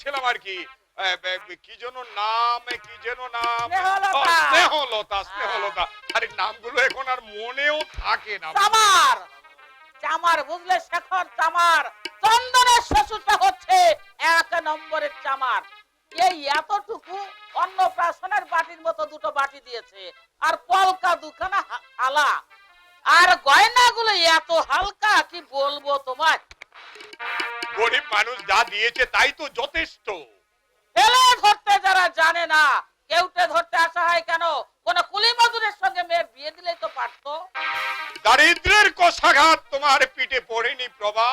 বলছিলাম আর কি, কি যেন নাম, কি যেন নাম, স্নেহলতা। স্নেহলতা, স্নেহলতা। আরে নামগুলো এখন আর মনেও থাকে না। চামার, চামার বুঝলে শেখর, চামার। চন্দনের শ্বশুরটা হচ্ছে 1 নম্বরের চামার। এই এতটুকু অন্নপ্রাশনের বাটির মতো দুটো বাটি দিয়েছে, আর পলকা দুখানা হালা, আর গয়নাগুলো এত হালকা কি বলবো তোমার। গরিব মানুষ যা দিয়েছে তাই তো যথেষ্ট। ফেলে ধরতে যারা জানে না, কেউটে ধরতে আসা হয় কেন? কোন কুলি মজুরের সঙ্গে মেয়ের বিয়ে দিলেই তো পারতো। দারিদ্রের কষাঘাত তোমার পিঠে পড়েনি প্রভা,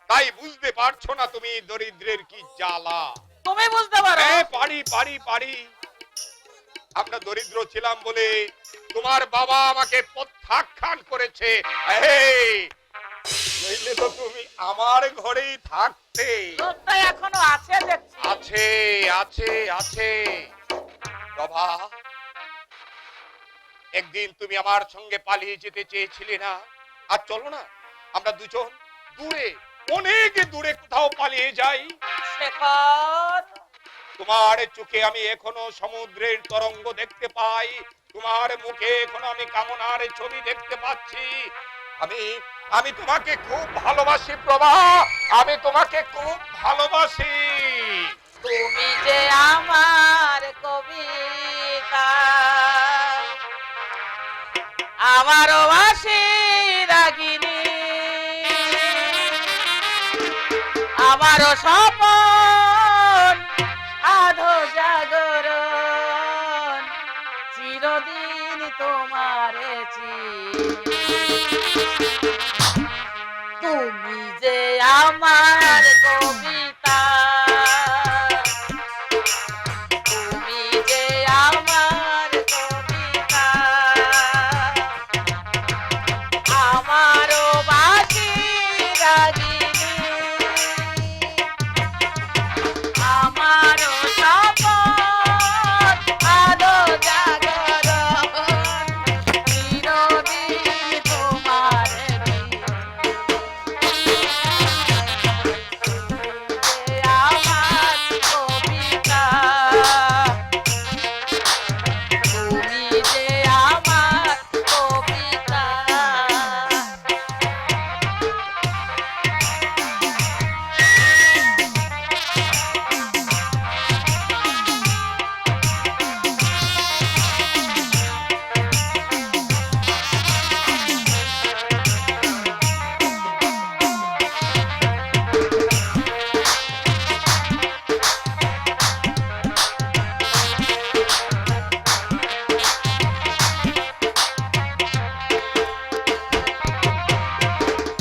তাই বুঝতে পারছো না তুমি দরিদ্রের কি জ্বালা। তুমি বুঝতে পারো? হ্যাঁ, পারি পারি পারি। আমরা দরিদ্র ছিলাম বলে তোমার বাবা আমাকে প্রত্যাখ্যান করেছে। এই, নইলে তো তুমি আমার ঘরেই থাকতে। লোকটা এখনো আছে দেখছি। আছে আছে আছে প্রভা, একদিন তুমি আমার সঙ্গে পালিয়ে যেতে চেয়েছিলে না? আর চলো না, আমরা দুজন দূরে, অনেক দূরে কোথাও পালিয়ে যাই। শেখর, তোমার চোখে আমি এখনো সমুদ্রের তরঙ্গ দেখতে পাই, তোমার মুখে এখনো আমি কামনার ছবি দেখতে পাচ্ছি। আমি আমি তোমাকে খুব ভালোবাসি প্রভা, আমি তোমাকে খুব ভালোবাসি। তুমি যে আমার কবিতা, আমারও বাসি রাগিনী, আমারও স্বপন আধো জাগরণ, চিরদিন তোমারে তুমি যে আমার কবিতা, তুমি যে আমার কবিতা, আমারও বাসি রাগিনী, আমারও স্বপন আলো জাগরণ, চিরদিন তোমারে আমার কবিতা, তুমি যে আমার কবিতা।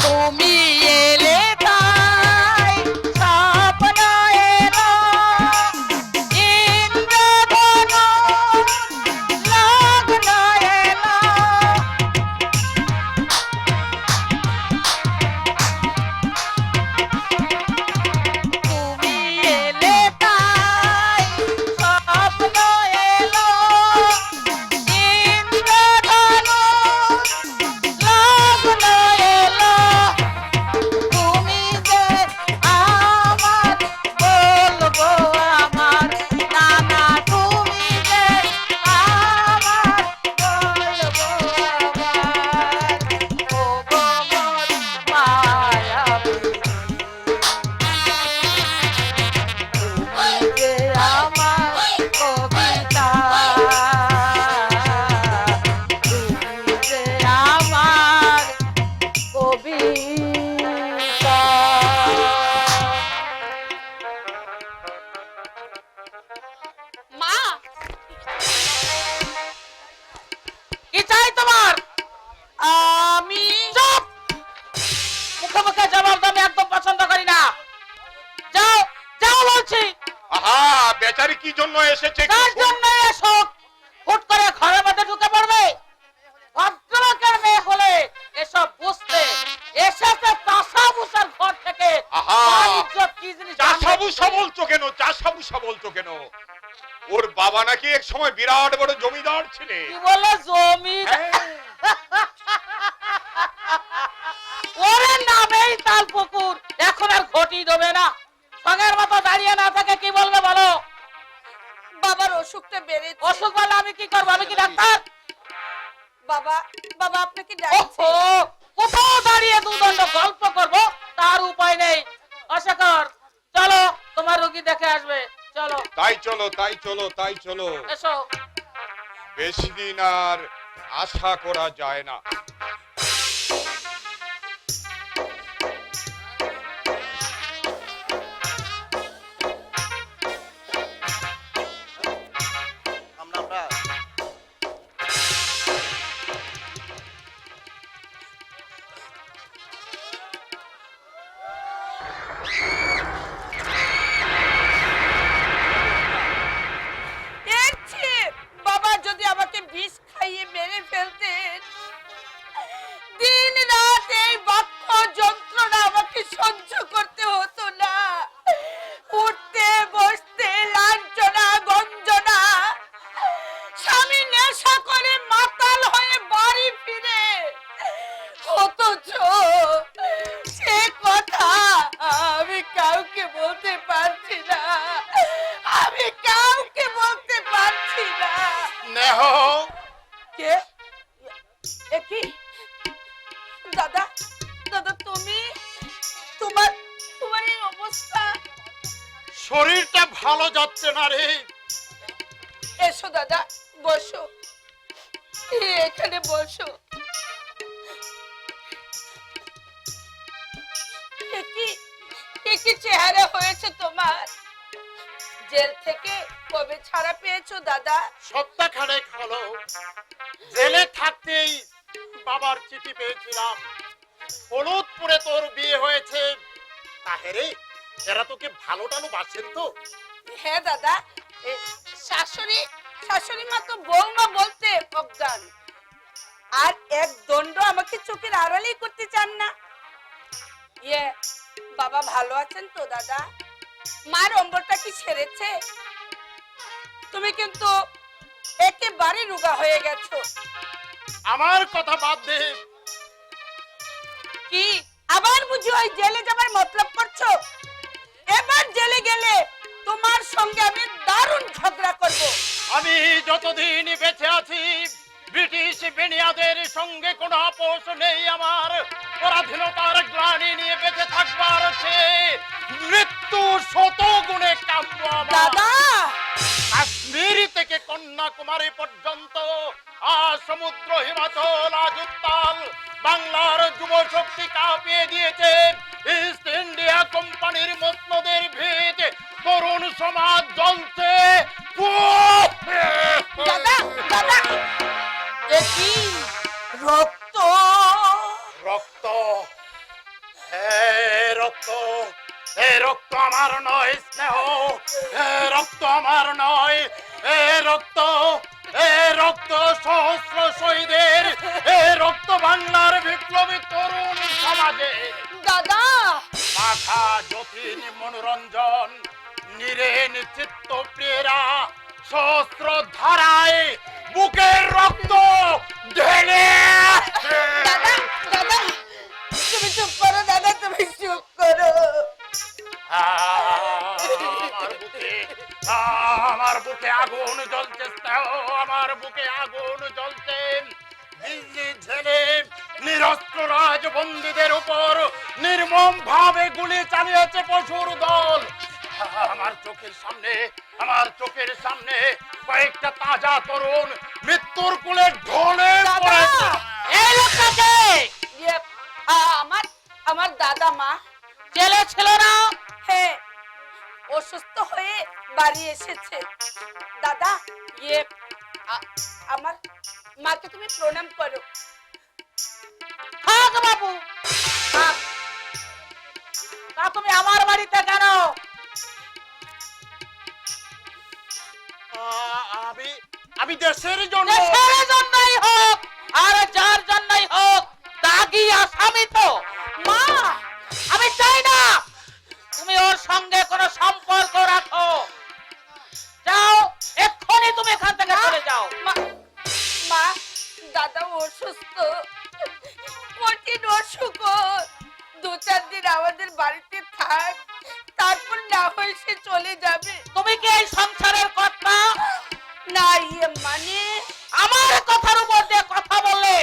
তুমি এলে তাই স্বপ্ন এলো, ইন্দ্রধনু লগ্ন এলো, তুমি এলে তাই স্বপ্ন এলো, ইন্দ্রধনু লগ্ন এলো, তুমি যে আমার বলবো আমার নানা, তুমি যে আমার বলবো আমার ও গো মোর মায়াবী, তুমি যে আমার কবিতা, তুমি যে আমার কবিতা। মা, কি চাই তোমার? আমি চুপ, মুখে মুখে জবাব দাও, আমি একদম পছন্দ করি না। যাও যাও বলছি। আহা, বেচারি কি জন্য এসেছে? কার জন্য এসো? হুট করে ঘরের মধ্যে ঢুকে পড়বে? ভদ্রলোকের মেয়ে হলে এসব বুঝতে, এসেছে চাষাবুসার ঘর থেকে। আহা, মান ইজ্জত কি জিনিস জানবে? চাষাবুসা বলছো কেন? চাষাবুসা বলছো কেন? ওর বাবা নাকি এক সময় বিরাট বড় জমিদার ছিলেন। কি বলে জমি? ওরে নামেই তাল পুকুর, এখন আর ঘটি দেবে না। বাঘের মতো দাঁড়িয়ে না থাকে কি বলবে বলো? বাবার অসুখটা বেড়েছে। অসুখ বলে আমি কি করবো? আমি কি ডাক্তার? বাবা বাবা আপনাকে ওহো, ডাকছে। কোথাও দাঁড়িয়ে দুদণ্ড গল্প করবো তার উপায় নেই। অশেখর, চলো তোমার রোগী দেখে আসবে। চলো তাই চলো, তাই চলো, তাই চলো। এসো। বেশি দিন আর আশা করা যায় না। আমরা এর চেয়ে বাবা যদি আমাকে বিষ খাইয়ে মেরে ফেলতেন, দিন রাত এই বাক্য যন্ত্রণা আমাকে সহ্য করতে হতো না। উঠতে বসতে লাঞ্ছনা গঞ্জনা, স্বামী নেশা করে মাতাল হয়ে বাড়ি ফিরে, অথচ সে কথা আমি কাউকে বলতে পারছি না। আমি কাউকে বলতে পারছি না। স্নেহ, কে? এ কি? দাদা দাদা তুমি, তোমার তোমার এই অবস্থা। শরীরটা ভালো যাচ্ছে না রে। এসো দাদা, বসো, এখানে বসো। এ কি চেহারা হয়েছে তোমার? জেল থেকে কবে ছাড়া পেয়েছো দাদা? সপ্তাহখানেক হলো। জেলে থাকতেই বাবার চিঠি পেয়েছিলাম, হলুদপুরে তোর বিয়ে হয়েছে। তাহেরে, এরা তোকে ভালো টালো বাসেন তো? হ্যাঁ দাদা, শাশুড়ি শাশুড়ি মা তো বৌমা বলতে অজ্ঞান, আর এক দণ্ড আমাকে চোখের আড়ালেই করতে চান না। ইয়ে, বাবা ভালো আছেন তো দাদা? মার অম্বরটা কি সেরেছে? তুমি কিন্তু একেবারে রোগা হয়ে গেছো। আমার কথা বাদ দে। কি আবার বুঝি ওই জেলে যাবার মতলব করছো? এবার জেলে গেলে তোমার সঙ্গে আমি দারুণ ঝগড়া করব। আমি যতদিন বেঁচে আছি ব্রিটিশ বেনিয়াদের সঙ্গে কোনো আপোষ নেই আমার। পরাধীনতার গ্লানি নিয়ে বেঁচে থাকবার চেয়ে মৃত্যু শত গুণে কাম্য আমার। দাদা, কাশ্মীর থেকে কন্যাকুমারী পর্যন্ত, সমুদ্র হিমাচল আজ উত্তাল, বাংলার যুব শক্তি কাঁপিয়ে দিয়েছে ইস্ট ইন্ডিয়া কোম্পানির মসনদের ভিত, তরুণ সমাজ জ্বলছে। দাদা, দাদা, এ কি রক্ত? রক্ত, রক্ত, এ রক্ত আমার নয় স্নেহ, এ রক্ত আমার নয়, এ রক্ত, এ রক্ত সহস্র শহীদের, এ রক্ত বাংলার বিপ্লবী তরুণ সমাজে। দাদা, মাথা যতীন মনোরঞ্জন নীরেন চিত্ত প্রিয়রা সহস্র ধারায় বুকের রক্ত ঢেলে। দাদা, দাদা, তুমি চুপ করো দাদা, তুমি চুপ করো। আমার বুকে আগুন জ্বলছে স্নেহ, আমার বুকে আগুন জ্বলছে। দিল্লি জেলে নিরস্ত্র রাজবন্দীদের উপর নির্মম ভাবে গুলি চালিয়েছে পশুর দল। আমার চোখের সামনে কয়েকটা তাজা তরুণ মৃত্যুর কোলে ঢলে পড়েছে। এই লোকটাকে ইয়ে, আমার আমার দাদা মা জেলে ছিল না? হ্যাঁ, অসুস্থ হয়ে বাড়ি এসেছে। দাদা, ইয়ে, আমার মাকে তুমি প্রণাম করো। থাক বাবু, থাক। তা তুমি আমার বাড়িতে কেন? আমি দেশের জন্য। দেশের জন্যই হোক আর যার জন্যই হোক, দাগি আসামি তো। মা, আমি চাই না তুমি ওর সঙ্গে কোনো সম্পর্ক রাখো। যাও, এক্ষুনি তুমি এখান থেকে চলে যাও। মা, দাদা অসুস্থ, কঠিন অসুখ, 2 চার দিন আমাদের বাড়িতে থাক, তারপর না হয় সে চলে যাবে। তুমি কি এই সংসারের কথা? না মানে আমার কথার উপর দিয়ে কথা বললে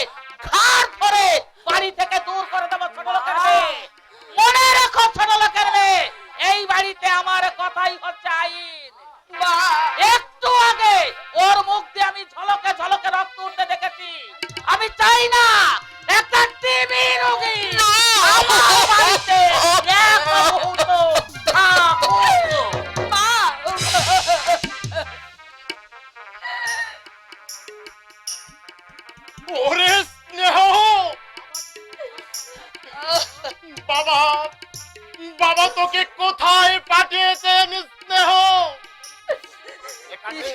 ঘাড় ধরে বাড়ি থেকে দূর করে দেবো ছোট লোকের মেয়ে। মনে রেখো ছোট লোকের মেয়ে, এই বাড়িতে আমার কথাই হচ্ছে আইন। মা, একটু আগে ওর মুখ দিয়ে আমি ঝলকে ঝলকে রক্ত উঠতে দেখেছি। আমি চাই না একটা টিবি রোগী আমার বাড়িতে এক মুহূর্ত থাকুক। মা, ওরে স্নেহ, বাবা বাবা তোকে কোথায় পাঠিয়েছেন স্নেহ? এখানে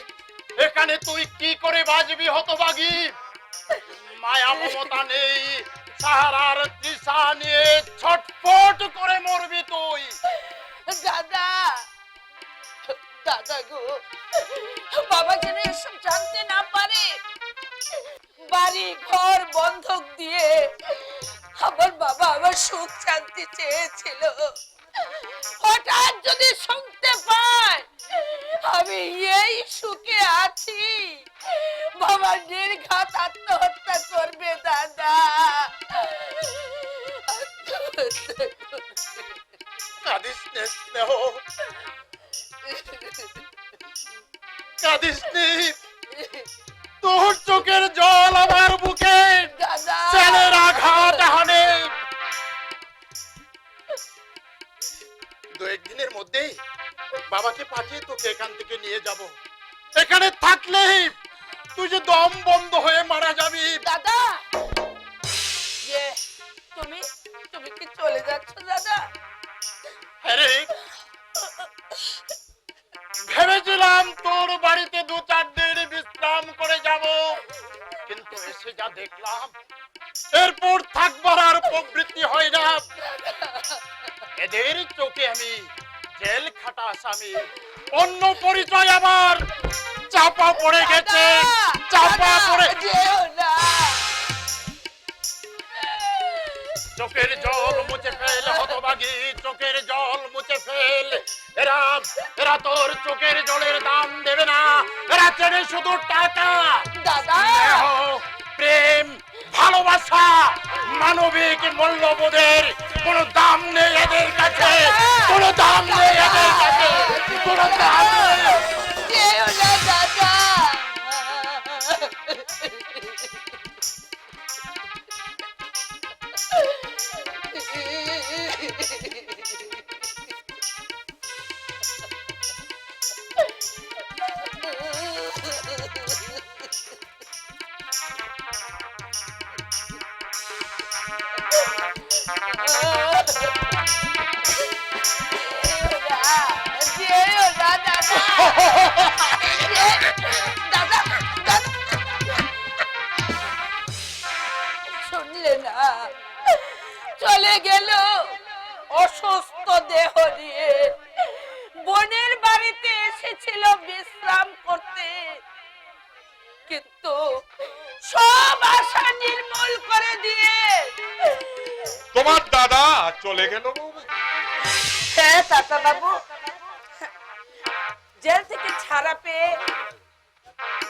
এখানে তুই কি করে বাজবি হতভাগী? মায়া মমতা নেই, সাহারার তৃষা নিয়ে ছটফট করে মরবি তুই। দাদা, দাদা গো, বাবা যেন এসব জানতে না পারে। বাড়ি ঘর বন্ধক দিয়ে আমার বাবা আমার সুখ শান্তি চেয়েছিল। হঠাৎ যদি শুনতে পায় আমি এই সুখে আছি, বাবা নির্ঘাত আত্মহত্যা করবে। দাদা, কাঁদিস নে স্নেহ, কাঁদিস নে। তোর চোখের জল আমার বুকে দাদা, ছেলের আঘাত হানে। দু একদিনের মধ্যেই বাবাকে পাঠিয়ে তোকে এখান থেকে নিয়ে যাব। এখানে থাকলেই তুই যে দম বন্ধ হয়ে মারা যাবি। দাদা, তুমি তুমি কি চলে যাচ্ছ দাদা? আরে ভেবেছিলাম তোর বাড়িতে দু চার দিন বিশ্রাম করে যাব, কিন্তু এসে যা দেখলাম এরপর থাকবার আর প্রবৃত্তি হয় না। এদের চোখে আমি জেল খাটা আসামি, অন্য পরিচয় আমার চাপা পড়ে গেছে, চাপা পড়ে। যেও না। চোখের জল মুছে ফেল হতভাগী, চোখের জল মুছে ফেল। এরা এরা তোর চোখের জলের দাম দেবে না, এরা চেনে শুধু টাকা। দাদা, স্নেহ, প্রেম, ভালোবাসা, মানবিক মূল্যবোধের কোনো দাম নেই এদের কাছে, কোনো দাম নেই এদের কাছে, কোনো দাম নেই। যেও না দাদা। যেও না দাদা। দাদা, দাদা, শুনলে না? চলে গেল অসুস্থ দেহ নিয়ে। বোনের বাড়িতে এসেছিল বিশ্রাম করতে, কিন্তু সব আশা নির্মূল করে দিয়ে তোমার দাদা চলে গেল বৌমা। হ্যাঁ চাচা বাবু, জেল থেকে ছাড়া পেয়ে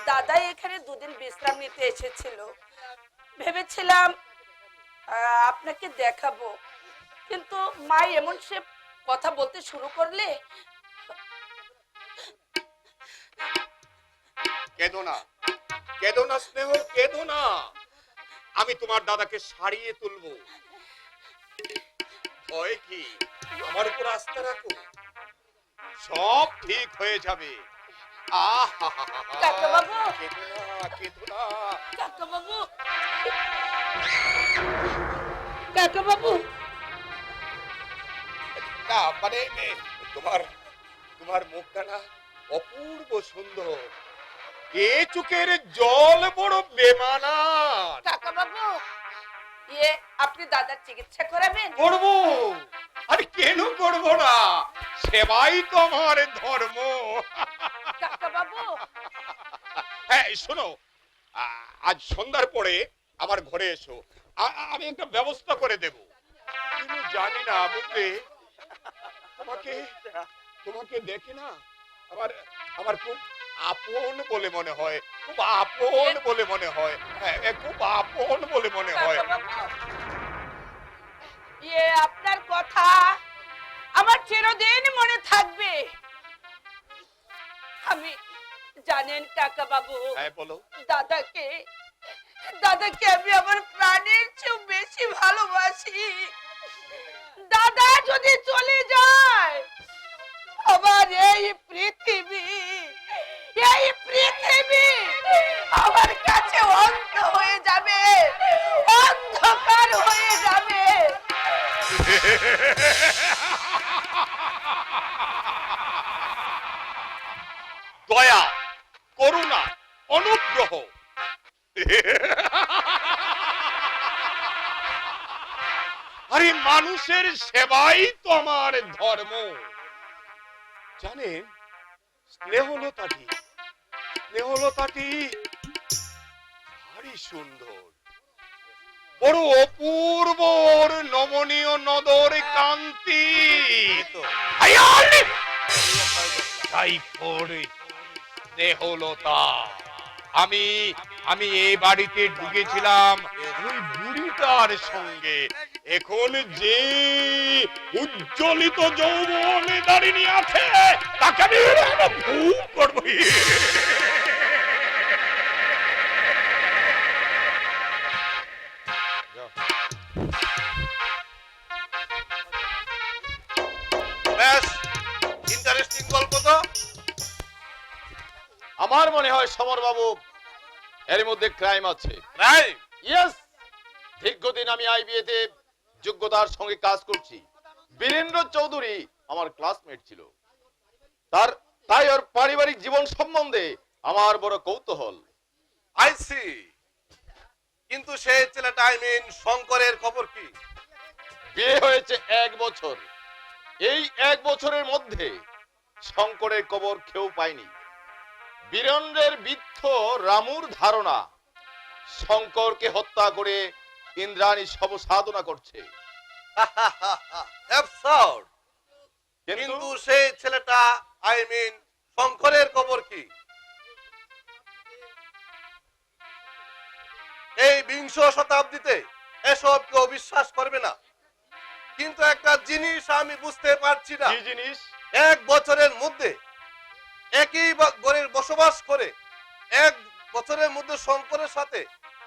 দাদা এখানে দুদিন বিশ্রাম নিতে এসেছিল। ভেবেছিলাম আপনাকে দেখাবো, কিন্তু মা এমন সে কথা বলতে শুরু করলে। কেঁদো না, কেঁদো না স্নেহ, কেঁদো না। আমি তোমার দাদাকে সারিয়ে তুলবো। ভয় কি? আমার উপর আস্থা রাখো, সব ঠিক হয়ে যাবে। কাকাবাবু, কেঁদো না, কেঁদো না। কাকাবাবু, কাকাবাবু, না মানে তোমার তোমার মুখটা না অপূর্ব সুন্দর, এ চোখের জল বড় বেমানান। কাকাবাবু, আপনি দাদার চিকিৎসা করাবেন? করবো, আরে কেন করবো না, সেবাই তো আমার ধর্ম। কাকাবাবু, হ্যাঁ শোনো, আজ সন্ধ্যার পরে আমার ঘরে এসো, আমি একটা ব্যবস্থা করে দেব। কোনোদিনও জানি না বুঝলে, তোমাকে তোমাকে দেখে না আমার আমার খুব আপন বলে মনে হয়, খুব আপন বলে মনে হয়, খুব আপন বলে মনে হয়। আপনার কথা আমার চিরদিন মনে থাকবে। আমি জানেন কাকা বাবু, হ্যাঁ বলো। দাদাকে দাদাকে আমি আমার প্রাণের চেয়ে বেশি ভালোবাসি। দাদা যদি চলে যায়, আমার এই পৃথিবী আমার কাছে অন্ধ হয়ে যাবে, অন্ধকার হয়ে যাবে। দয়া, করুণা, অনুগ্রহ, আরে মানুষের সেবাই তো আমার ধর্ম। জানেন, স্নেহলতাটি ভারী সুন্দর, বড় অপূর্ব ওর নমনীয় নদর কান্তি। স্নেহলতা, আমি আমি এই বাড়িতে ঢুকেছিলাম ওই বুড়িটার সঙ্গে, এখন যে উজ্জ্বলিত যৌবনে দাঁড়িয়ে আছে তাকে আমি ভোগ করবো। বেশ ইন্টারেস্টিং গল্প তো। আমার মনে হয় সমর বাবু এর মধ্যে ক্রাইম আছে। ক্রাইম? ইয়েস, দীর্ঘদিন আমি আইবিএতে যোগ্যতার সঙ্গে কাজ করছি। বীরেন্দ্র চৌধুরী আমার ক্লাসমেট ছিল, তাই ওর পারিবারিক জীবন সম্বন্ধে আমার বড় কৌতূহল। I see. কিন্তু সেই ছেলেটা, আই মিন শঙ্করের খবর কি? বিয়ে হয়েছে 1 বছর, এই 1 বছরের মধ্যে শঙ্করের খবর কেউ পায়নি। বীরেন্দ্রের বৃদ্ধ রামুর ধারণা শঙ্করকে হত্যা করে ইন্দ্রাণী সব সাধনা করছে। অ্যাবসার্ড। কিন্তু কিন্তু সেই ছেলেটা, আই মিন শঙ্করের খবর কি? এই 20 শতাব্দীতে এসব কেউ বিশ্বাস করবে না। কিন্তু একটা জিনিস আমি বুঝতে পারছি না। কি জিনিস? 1 বছরের মধ্যে একই ঘরে বসবাস করে 1 বছরের মধ্যে শঙ্করের সাথে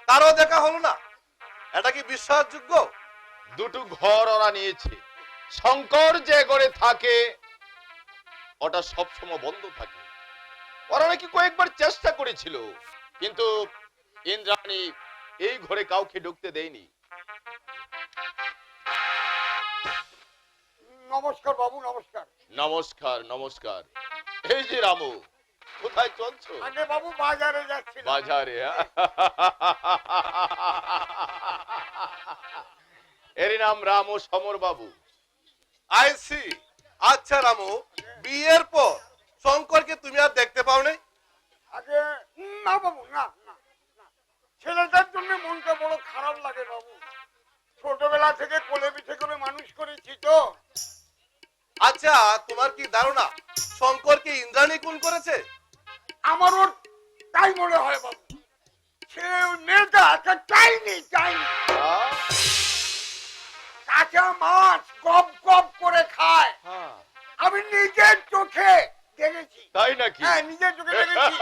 কারো দেখা হলো না, এটা কি বিশ্বাসযোগ্য? দুটো ঘর ওরা নিয়েছে, শঙ্কর যে ঘরে থাকে ওটা সবসময় বন্ধ থাকে। ওরা নাকি কয়েকবার চেষ্টা করেছিল, কিন্তু ইন্দ্রাণী এই ঘরে কাউকে ঢুকতে দেয়নি। নমস্কার বাবু, নমস্কার। নমস্কার নমস্কার। এই যে রামু, কোথায় চলছো? আগে বাবু বাজারে যাচ্ছি। বাজারে? এর নাম রামু সমর বাবু। I see. আচ্ছা রামু, বিয়ের পর শঙ্করকে তুমি আর দেখতে পাও নাই? আগে না বাবু, না না না। ছেলেটার জন্য মনটা বড় খারাপ লাগে বাবু। ছোটবেলা থেকে কোলে পিঠে করে মানুষ করেছি তো। আচ্ছা, তোমার কি ধারণা শঙ্করকে ইন্দ্রাণী খুন করেছে? আমার ওর তাই মনে হয় বাবু। সে মেয়েটা একটা চাইনি। কাঁচা মাছ গপ গপ করে খায়, আমি নিজের চোখে দেখেছি। তাই নাকি? হ্যাঁ, নিজের চোখে দেখেছি।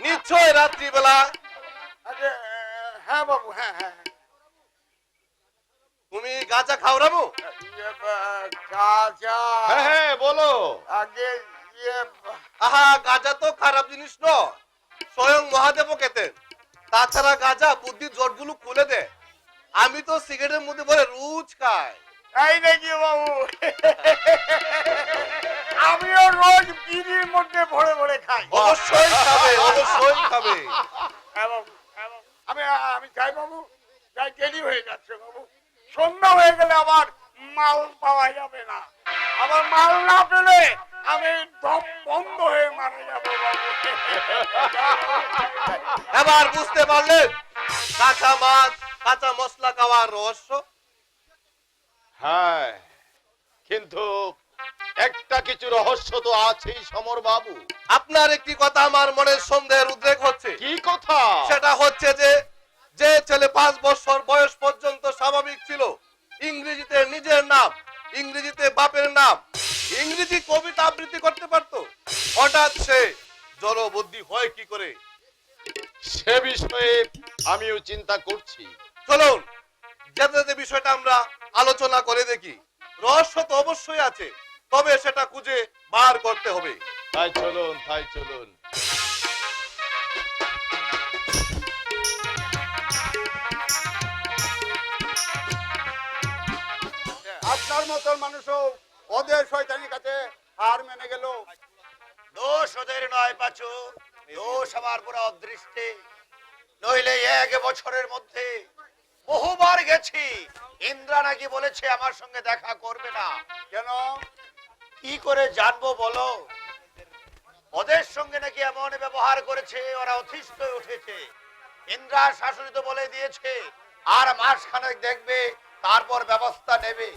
নিশ্চয় রাত্রিবেলা। আগে হ্যাঁ বাবু, হ্যাঁ হ্যাঁ। তুমি গাঁজা খাও রামু? গাঁজা? হ্যাঁ হ্যাঁ বলো। আগে আহা, গাঁজা তো খারাপ জিনিস নয়, স্বয়ং মহাদেবও খেতেন। তাছাড়া গাঁজা বুদ্ধির জটগুলো খুলে দেয়। আমি তো সিগারেটের মধ্যে ভরে রোজ খাই। এই নাকি বাবু? আমিও রোজ বিড়ির মধ্যে ভরে ভরে খাই। অবশ্যই খাবে, অবশ্যই খাবে। হ্যাঁ বাবু, হ্যাঁ বাবু। আমি চাই বাবু, যাই, দেরি হয়ে যাচ্ছে বাবু। সন্ধ্যা হয়ে গেলে আবার মাল পাওয়া যাবে না। আবার মাল না পেলে আমি দম বন্ধ হয়ে মারা যাবো বাবু। এবার বুঝতে পারলেন কাঁচা মাছ, কাঁচা মশলা খাওয়ার রহস্য? হ্যাঁ, কিন্তু একটা কিছু রহস্য তো আছেই সমর বাবু। আপনার একটি কথা আমার মনে সন্দেহের উদ্রেক হচ্ছে। কি কথা? সেটা হচ্ছে যে যে ছেলে 5 বছর বয়স পর্যন্ত স্বাভাবিক ছিল, ইংরেজিতে নিজের নাম, ইংরেজিতে বাপের নাম, ইংরেজি কবিতা আবৃত্তি করতে পারতো, হঠাৎ সে জড়বুদ্ধি হয় কি করে? সে বিষয়ে আমিও চিন্তা করছি। চলুন যেতে যেতে বিষয়টা আমরা আলোচনা করে দেখি। রহস্য তো অবশ্যই আছে, তবে সেটা খুঁজে বার করতে হবে। তাই চলুন, তাই চলুন। আপনার মতন মানুষও ওদের শয়তানির কাছে হার মেনে গেল। দোষ ওদের নয় পাচু, দোষ আমার পুরো অদৃষ্টে। নইলে 1 বছরের মধ্যে বহুবার গেছি, ইন্দ্রা নাকি বলেছে আমার সঙ্গে দেখা করবে না। কেন? কি করে জানবো বলো? ওদের সঙ্গে নাকি এমন ব্যবহার করেছে, ওরা অতিষ্ঠ হয়ে উঠেছে। ইন্দ্রার শাশুড়ি তো বলে দিয়েছে আর মাসখানেক দেখবে, তারপর ব্যবস্থা নেবে।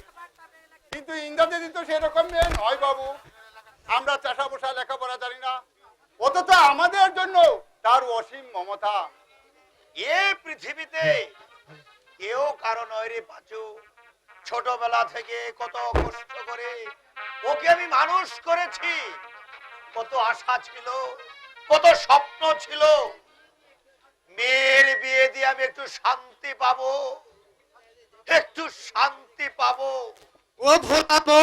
কিন্তু ইন্দ্রাদি তো সেরকম মেয়ে নয় বাবু। আমরা চাষা বসা লেখাপড়া জানি না, অথচ আমাদের জন্য তার অসীম মমতা। এ পৃথিবীতে কেউ কারো নয় রে পাচু। ছোটবেলা থেকে কত কষ্ট করে ওকে আমি মানুষ করেছি, কত আশা ছিল, কত স্বপ্ন ছিল। মেয়ের বিয়ে দিয়ে আমি একটু শান্তি পাবো, একটু শান্তি পাবো। ও ভোলাবো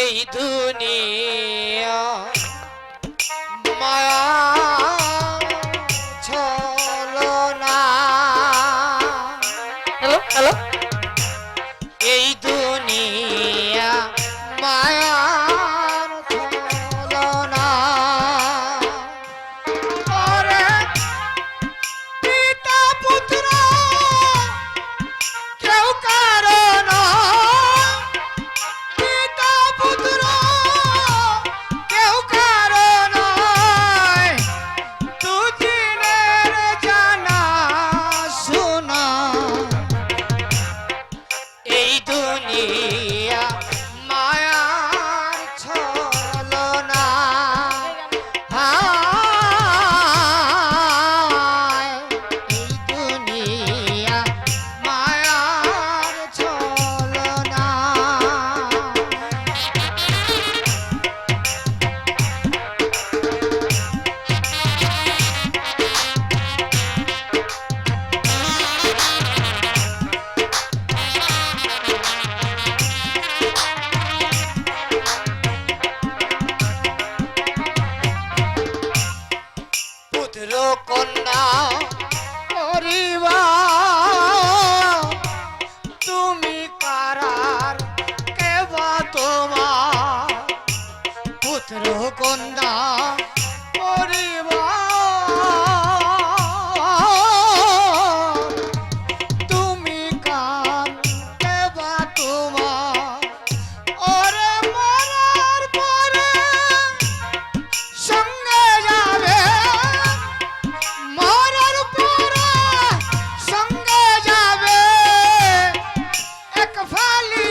এই দুনিয়া মায়া ছলনা। হ্যালো হ্যালো, এই দুনিয়া মায়া ছলনা। ওরে পিতা পুত্র কেউ কারণ, পিতা পুত্র কেউ কারণ দুদিনের জানা শোনা। এই দুনিয়া মায়ার ছলনা। হায়, এই দুনিয়া মায়ার ছলনা। পুত্র কন্যা পরিবার তুমি কারার কেবা তোমার। পুত্র কন্যা পরিবার তুমি কার কেবা তোমার। ওরে মরার পরে সঙ্গে যাবে, মরার পরে সঙ্গে যাবে, এক ফালি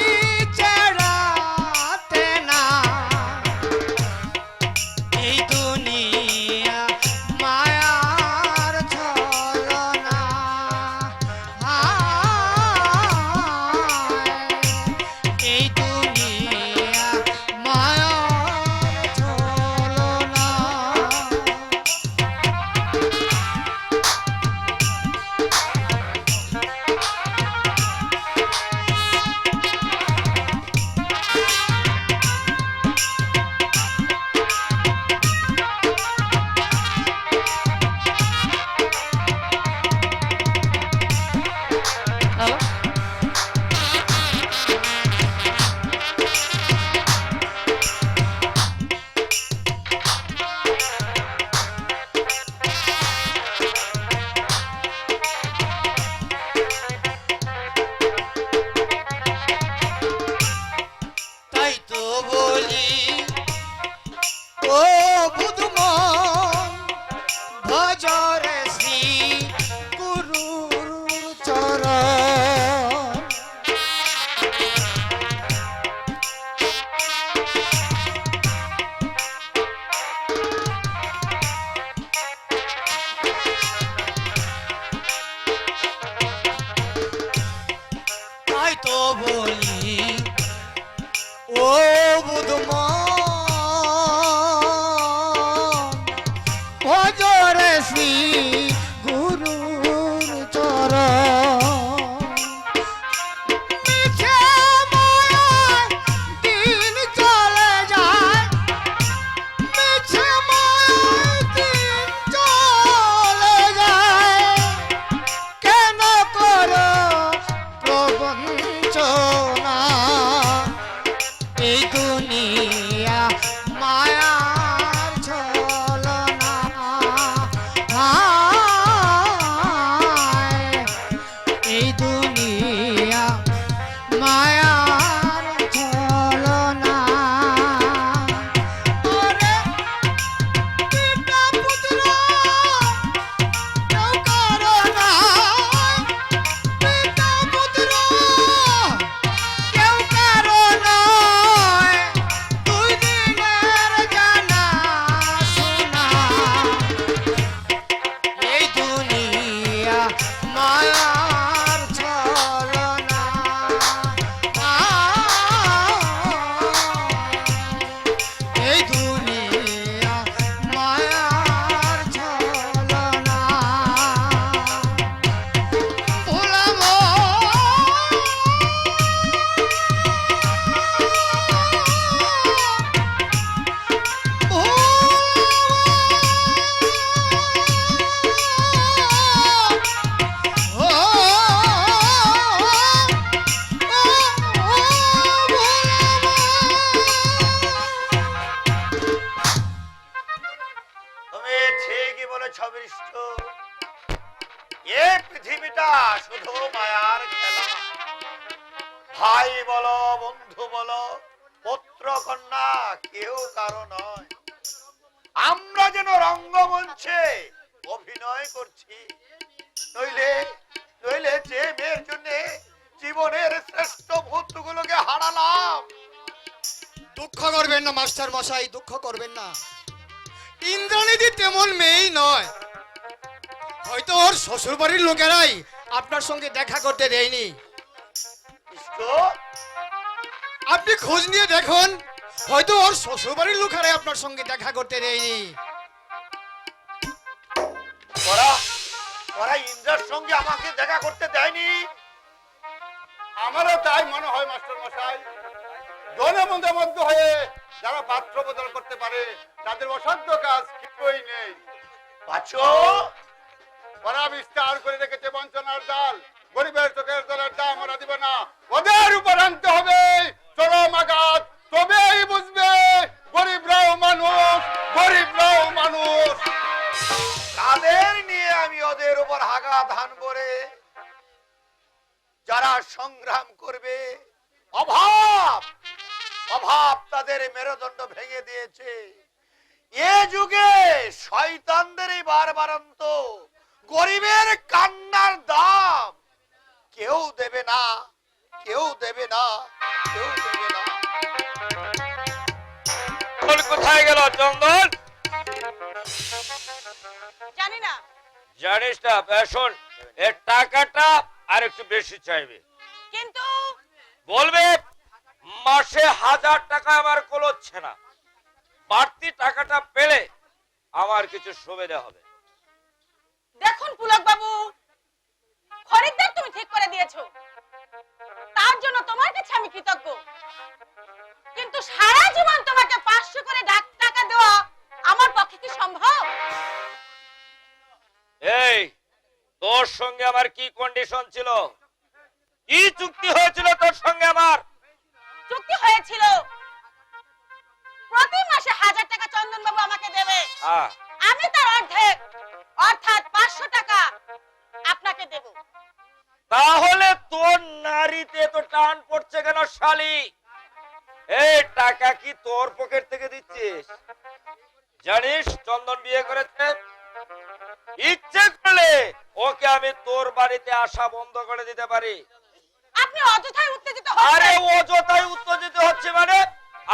চেড়াতে না। এই দুনিয়া বুধমন ভজরে শ্রী গুরুর চরণ। তাই তো বলি ও বুধমন ভজরে শ্রী গুরুর চরণ। মিছে মায়ায় দিন চলে যায়, মিছে মায়ায় দিন চলে যায়, কেন করো প্রবঞ্চনা? এই দুনিয়া মায়ার ছলনা, হায়, এই দুনিয়া মায়ার ছলনা। ওরে পিতা পুত্র কেউ কারো নাই, পিতা পুত্র কেউ কারো নয়, দুই দিনের জানা শোনা। এই দুনিয়া মায়ার ছলনা, এই দুনিয়া মায়ার ছলনা। ভুলামো তুমি ঠিকই বলেছ বৃষ্ণ, এ পৃথিবীটা শুধু মায়ার খেলা। ভাই বলো, বন্ধু বলো, পুত্র কন্যা কেউ কারো নয়। আমরা যেন রঙ্গমঞ্চে অভিনয় করছি, নইলে নইলে যে মেয়ের জন্য জীবনের শ্রেষ্ঠ মুহূর্তগুলোকে হারালাম। দুঃখ করবেন না মাস্টার মশাই, দুঃখ করবেন না। ইন্দ্রাণীদি তেমন মেয়েই নয়, হয়তো ওর শ্বশুর বাড়ির লোকেরাই আপনার সঙ্গে দেখা করতে দেয়নি। কৃষ্ণ, আপনি খোঁজ নিয়ে দেখুন, হয়তো ওর শ্বশুর বাড়ির লোকেরাই আপনার সঙ্গে দেখা করতে দেয়নি। ওরা ওরা ইন্দ্রার সঙ্গে আমাকে দেখা করতে দেয়নি। আমারও তাই মনে হয় মাস্টার মশাই। জনে মধ্যে মধ্য হয়ে যারা পাত্র বদল করতে পারে তাদের অসাধ্য কাজ কিছুই নেই। পাচ্ছো, ওরা বিস্তার করে রেখেছে বঞ্চনার জাল, গরিবের চোখের জলের দাম ওরা দিবে না। ওদের উপর আনতে হবে চরম আঘাত, তবেই বুঝবে গরিবরাও মানুষ, গরিবরাও মানুষ। তাদের নিয়ে আমি ওদের উপর আঘাত হানবো রে, যারা সংগ্রাম করবে। অভাব অভাব তাদের মেরুদণ্ড ভেঙে দিয়েছে। এ যুগে শয়তানদেরই বারবারন্ত, গরিবের কান্নার দাম কেউ দেবে না, কেউ দেবে না, কেউ দেবে না। কোথায় গেল জঙ্গল? জানি না। জানিস না? শোন, এর টাকাটা আর একটু বেশি চাইবে, কিন্তু বলবে মাসে 1000 টাকা আমার কোলোচ্ছে না, বাড়তি টাকাটা পেলে আমার কিছু সুবিধা হবে। দেখুন পুলক বাবু, খরিদ্দার তুমি ঠিক করে দিয়েছো, তার জন্য তোমার কাছে আমি কৃতজ্ঞ। কিন্তু সারা জীবন তোমাকে 500 করে টাকা দেওয়া আমার পক্ষে কি সম্ভব? এই, তোর সঙ্গে আমার কি কন্ডিশন ছিল? কি চুক্তি হয়েছিল তোর সঙ্গে আমার? চুক্তি হয়েছিল প্রতি মাসে 1000 টাকা চন্দন বাবু আমাকে দেবে, আমি তার অর্ধেক অর্থাৎ 500 টাকা আপনাকে দেব। তাহলে তোর নারীতে তো টান পড়ছে কেন শালি? এই টাকা কি তোর পকেট থেকে দিচ্ছিস? জানিস চন্দন বিয়ে করেছে? ইচ্ছে করলে ওকে আমি তোর বাড়িতে আসা বন্ধ করে দিতে পারি। আপনি অযথাই উত্তেজিত আরে হচ্ছেন। অযথাই উত্তেজিত হচ্ছে মানে?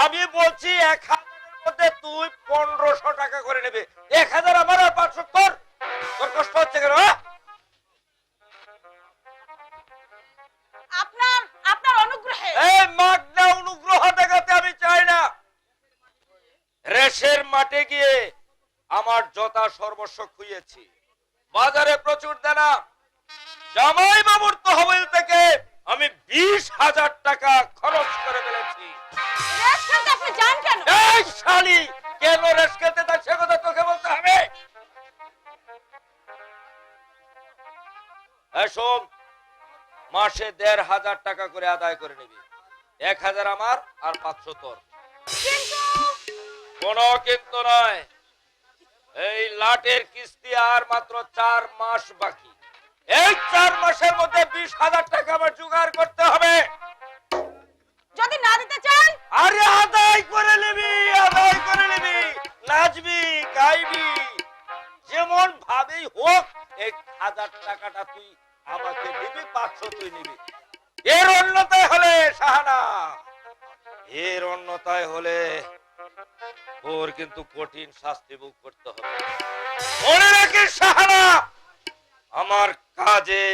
আমি বলছি 1000 মধ্যে তুই 1500 টাকা করে নেবে। 1000 আমার আর 500 তোর। তোর কষ্ট হচ্ছে কেন? আপনার আপনার অনুগ্রহে। এই মাগনা অনুগ্রহ দেখাতে আমি চাই না। রেশের মাঠে গিয়ে আমার যথা সর্বস্ব খুইয়েছি। বাজারে প্রচুর দানা। জামাই বাবুর তহবিল থেকে আমি 20,000 টাকা খরচ করে ফেলেছি। রেশ খেলতে আপনি যান কেন? এই শালি, কেন রেশ খেলতে তার সে কথা তোকে বলতে হবে? এই শোন, মাসে 1,500 টাকা করে আদায় করে নিবি। 1000 আমার আর 500 তোর। কোনো কিন্তু নয়। এই লাটের কিস্তি আর মাত্র 4 মাস বাকি। এই 4 মাসের মধ্যে 20,000 টাকা আমার জোগাড় করতে হবে। যদি না দিতে চান, আরে আদায় করে নিবি, আদায় করে নিবি। নাচবি, গাইবি, যেমন ভাবেই হোক এই 1000 টাকাটা তুই আমাকে দিবি, 500 তুই নিবি। এর অন্যতায় হলে শাহানা, এর অন্যতায় হলে ওর কিন্তু কঠিন শাস্তি ভোগ করতে হবে। মনে রাখিস শাহানা, আমার কাজে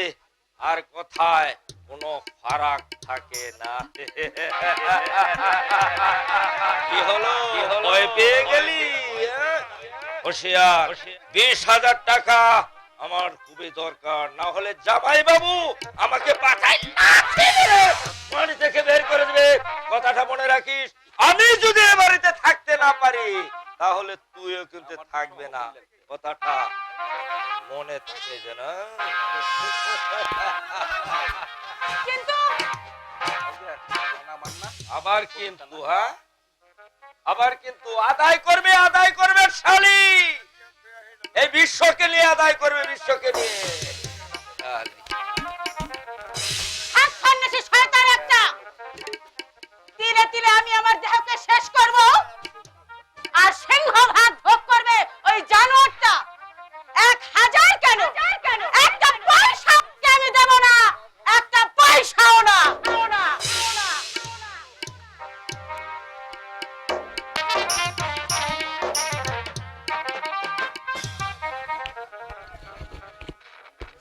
আর কথায় কোনো ফারাক থাকে না। কি হলো, ভয় পেয়ে গেলি? হোশিয়ার, 20,000 টাকা আমার খুবই দরকার, না হলে জামাই বাবু আমাকে পাঠাই বাড়ি থেকে বের করে দেবে। কথাটা মনে রাখিস। আমি যদি এ বাড়িতে থাকতে না পারি তাহলে তুইও কিন্তু থাকবে না। কথাটা মনে থাকে যেন। কিন্তু আবার কিন্তু, হ্যাঁ আবার কিন্তু আদায় করবে, আদায় করবে শালি। এই বিশ্বকে নিয়ে আদায় করবে, বিশ্বকে নিয়ে। শালি। হাত সন্ন্যাসী শয়তান একটা। তিলে তিলে আমি আমার দেহকে শেষ করব, আর সিংহভাগ ভোগ করবে ওই জানোয়ারটা। 1000 কেন, একটা পয়সা আমি দেব না, একটা পয়সাও না।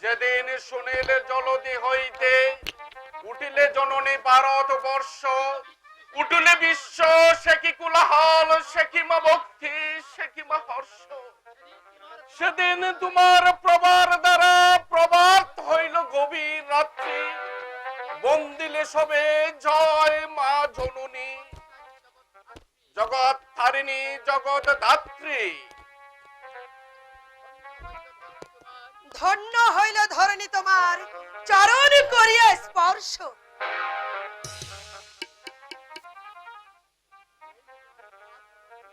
যেদিন শুনিলে জলদি হইতে উঠিলে জননী ভারতবর্ষ, উঠিলে বিশ্ব, সে কি কোলাহল, সে কি মা ভক্তি, সে কি মা হর্ষ। সেদিন তোমার প্রবার দ্বারা প্রভাত হইল গভীর রাত্রি, বন্দিলে সবে জয় মা জননী, জগৎ তারিণী, জগৎ ধাত্রী। ধন্য হইল ধরণী তোমার চরণ করিয়া স্পর্শ।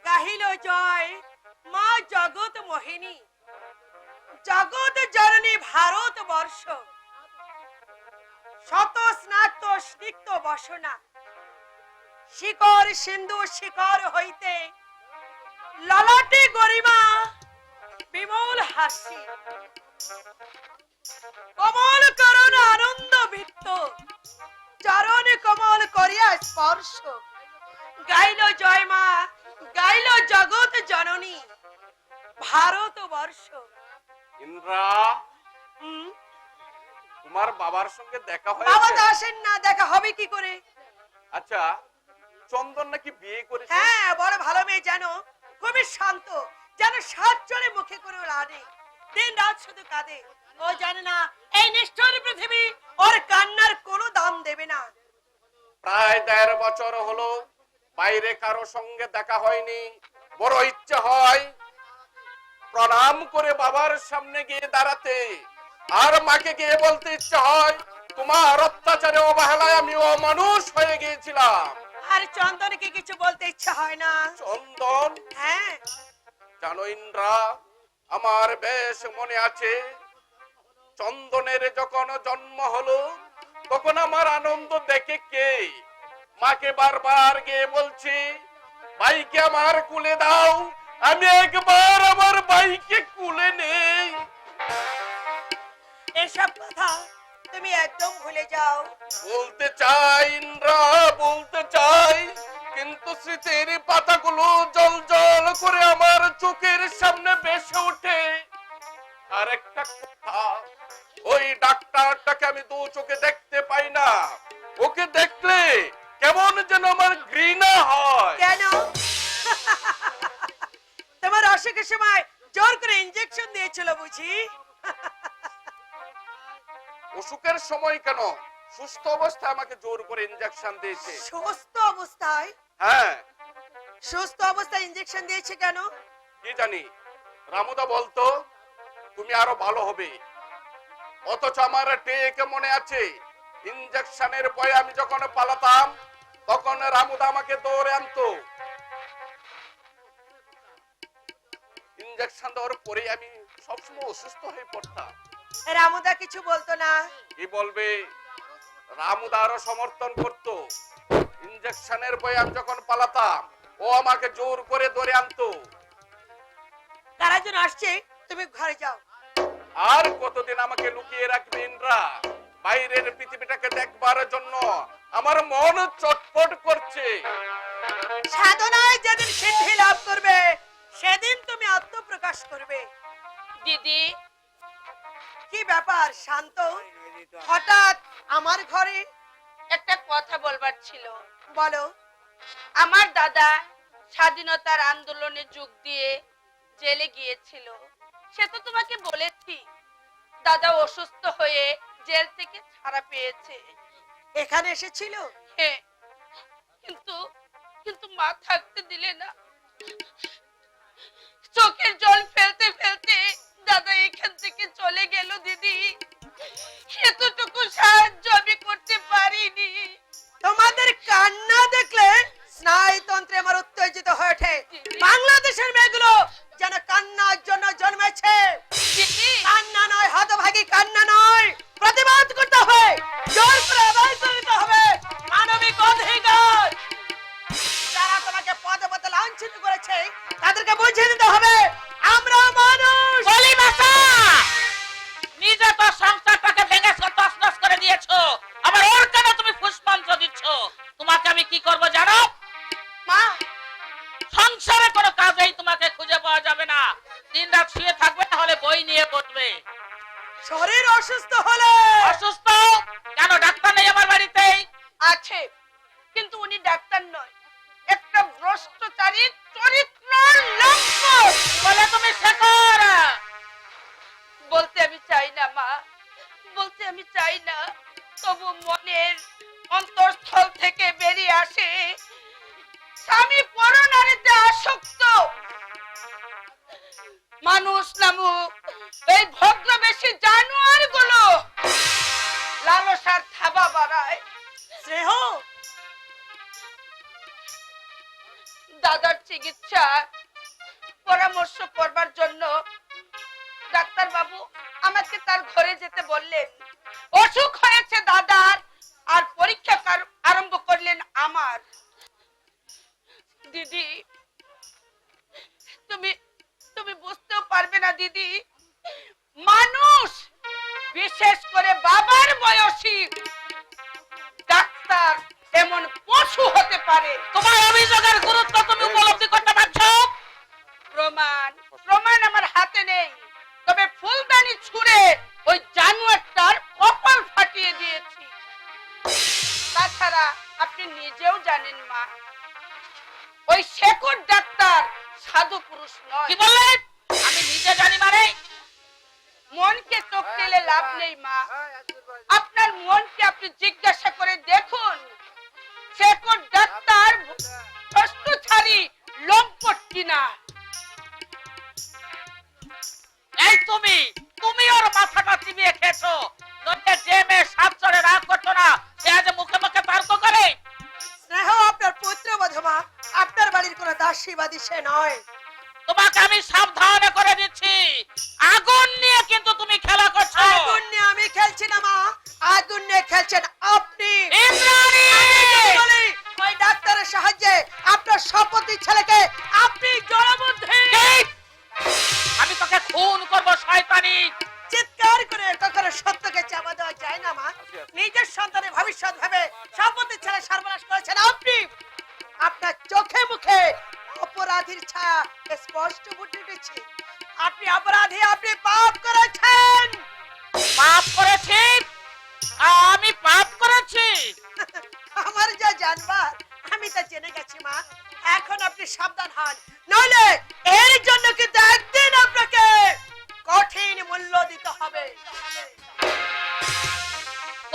গাহিল জয় মা জগৎ মোহিনী, জগৎ জননী ভারতবর্ষ। শত স্নাত স্নিগ্ধ বসনা, শিকর সিন্ধু শিকর হইতে, ললাটে গরিমা বিমল হাসি, কমল করণ আনন্দ বৃত্ত, চরণ কমল করিয়া স্পর্শ। গাইল জয় মা, গাইল জগৎ জননী ভারতবর্ষ। ইন্দ্রা, তোমার বাবার সঙ্গে দেখা বাবা তো হয়েছে? আসেন না, দেখা হবে কি করে? আচ্ছা, চন্দন নাকি বিয়ে করেছে? হ্যাঁ, বড় ভালো মেয়ে, জানো খুবই শান্ত, যেন 7 জনে মুখে করে লাড়ে, দিন রাত শুধু কাঁদে। ও জানে না এই নিষ্ঠুর পৃথিবী ওর কান্নার কোনো দাম দেবে না। প্রায় 1.5 বছর হলো বাইরে কারো সঙ্গে দেখা হয়নি। বড় ইচ্ছে হয় প্রণাম করে বাবার সামনে গিয়ে দাঁড়াতে, আর মাকে গিয়ে বলতে ইচ্ছে হয়, তোমার অত্যাচারে অবহেলায় আমি অমানুষ হয়ে গিয়েছিলাম। আর চন্দনকে কিছু বলতে ইচ্ছা হয় না। চন্দন, হ্যাঁ, জানো ইন্দ্রা, আমার বেশ মনে আছে চন্দনের যখন জন্ম হলো তখন আমার আনন্দ দেখে কে মাকে বারবার গিয়ে বলছি, ভাইকে আমার কুলে দাও, আমি একবার আমার ভাইকে কুলে নেই। এসব কথা তুমি একদম ভুলে যাও। বলতে চাই ইন্দ্রা, বলতে চাই, কিন্তু স্মৃতির পাতাগুলো জল জল করে আমার চোখের সামনে ভেসে ওঠে। আর একটা কথা, ওই ডাক্তারটাকে আমি দু চোখে দেখতে পাই না। ওকে দেখলে কেমন যেন আমার ঘৃণা হয়। কেন? তোমার অসুখের সময় জোর করে ইনজেকশন দিয়েছিল বুঝি? অসুখের সময় কেন, সুস্থ অবস্থায় আমাকে জোর করে ইনজেকশন দিয়েছে। সুস্থ অবস্থায়? হ্যাঁ। সুস্থ অবস্থায় ইনজেকশন দিয়েছে কেন? কি জানি, রামুদা বলতো তুমি আরো ভালো হবে। অথচ আমার ঠিক মনে আছে, ইনজেকশনের ভয়ে আমি যখন পালাতাম তখন রামুদা আমাকে দৌড়ে আনতো। ইনজেকশন দেওয়ার পরে আমি সবসময় অসুস্থ হয়ে পড়তাম। রামুদা কিছু বলতো না? কি বলবে, রামুদা আরো সমর্থন করতো। ইনজেকশনের ভয়ে আমি যখন পালাতাম ও আমাকে জোর করে ধরে আনতো। কারা যেন আসছে, তুমি ঘরে যাও। আর কতদিন আমাকে লুকিয়ে রাখবে ইন্দ্রা? বাইরের পৃথিবীটাকে দেখবার জন্য আমার মন চটপট করছে। সাধনায় যেদিন সিদ্ধি লাভ করবে সেদিন তুমি আত্মপ্রকাশ করবে। দিদি, কি ব্যাপার শান্ত, হঠাৎ আমার ঘরে? একটা কথা বলবার ছিল। বলো। আমার দাদা স্বাধীনতার আন্দোলনে যোগ দিয়ে জেলে গিয়েছিল, সে তো তোমাকে বলেছি। দাদা অসুস্থ হয়ে জেল থেকে ছাড়া পেয়েছে। এখানে এসেছিল? হ্যাঁ, কিন্তু কিন্তু মা থাকতে দিলে না। চোখের জল ফেলতে ফেলতে দাদা এখান থেকে চলে গেল। দিদি, এতটুকু সাহায্য আমি করতে পারিনি। তোমাদের কান্না দেখলে স্নায়ুতন্ত্রে আমার উত্তেজিত হয়ে ওঠে। বাংলাদেশের মেয়েগুলো যেন কান্নার জন্য জন্মেছে। দিদি, কান্না নয়, হতভাগী কান্না নয়, প্রতিবাদ করতে হবে, জোর করে আদায় করতে হবে মানবিক অধিকার। যারা তোমাকে পদে পদে লাঞ্ছিত করেছে তাদেরকে বুঝিয়ে দিতে হবে আমরা মানুষ। বলি বাসা, নিজে তো সংসারটাকে ভেঙে তছনছ করে দিয়েছো, আবার ওর কেন তুমি পুষ্পাঞ্জলি দিচ্ছ? তোমাকে আমি কি করব জানো? মা, সংসারে কোনো কাজেই তোমাকে খুঁজে পাওয়া যাবে না। দিনরাত শুয়ে থাকবে, তাহলে বই নিয়ে বসবে। শরীর অসুস্থ হলে? অসুস্থ কেন? ডাক্তার নেই আমার বাড়িতে? আছে, কিন্তু উনি ডাক্তার নয়, একটা ভ্রষ্টচারী চরিত্র লম্পট। বলে তুমি শেখর। বলতে আমি চাই না মা, বলতে আমি চাই না, তবু মনের অন্তঃস্থল থেকে বেরিয়ে আসে স্বামী পরনারীতে আসক্ত মানুষ নামক এই ভদ্রবেশী জানোয়ার গুলো লালসার থাবা বাড়ায়। স্নেহ, দাদার চিকিৎসা পরামর্শ করবার জন্য ডাক্তার বাবু আমাকে তার ঘরে যেতে বললেন। অসুখ হয়েছে দাদার, আর পরীক্ষা আরম্ভ করলেন আমার। দিদি, তুমি তুমি বুঝতেও পারবে না দিদি, মানুষ, বিশেষ করে বাবার বয়সী ডাক্তার এমন পশু হতে পারে। তোমার অভিযোগের গুরুত্ব তুমি উপলব্ধি করতে পারছো? প্রমাণ আমার হাতে নেই, তবে ফুলদানি ছুঁড়ে ওই জানোয়ারটার কপাল ফাটিয়ে দিয়েছি। তাছাড়া আপনি নিজেও জানেন মা, ওই শেখর ডাক্তার সাধু পুরুষ নয়। কি বললেন? আমি নিজে জানি মানে? মনকে চোখ টেলে লাভ নেই মা, আপনার মনকে আপনি জিজ্ঞাসা করে দেখুন। শেখর ডাক্তার ভ্রষ্টচারী লম্পট কিনা। এই তুমি ওর মাথাটা চিবিয়ে খেয়েছো। নইলে যে মেয়ে সাত চড়ে রাগ করতো না, সে আজ মুখে মুখে তর্ক করে। স্নেহ আপনার পুত্রবধূ মা, আপনার বাড়ির কোনো দাসীবাদী সে নয়। তোমাকে আমি সাবধান করে দিচ্ছি, আগুন নিয়ে কিন্তু তুমি খেলা করছো। আগুন নিয়ে আমি খেলছি না মা, আগুন নিয়ে খেলছেন আপনি। ইন্দ্রাণী! আমি বলি, ওই ডাক্তারের সাহায্যে আপনার শপথি ছেলেকে আপনি জড়বুদ্ধি। চোখে মুখে অপরাধীর ছায়া স্পষ্ট ফুটে উঠেছে। আপনি অপরাধী, আপনি পাপ করেছেন। পাপ করেছি? আমি পাপ করেছি? আমার যা জানবার আমি তা জেনে গেছি মা। এখন আপনি সাবধান হন, নইলে এর জন্য কিন্তু একদিন আপনাকে কঠিন মূল্য দিতে হবে।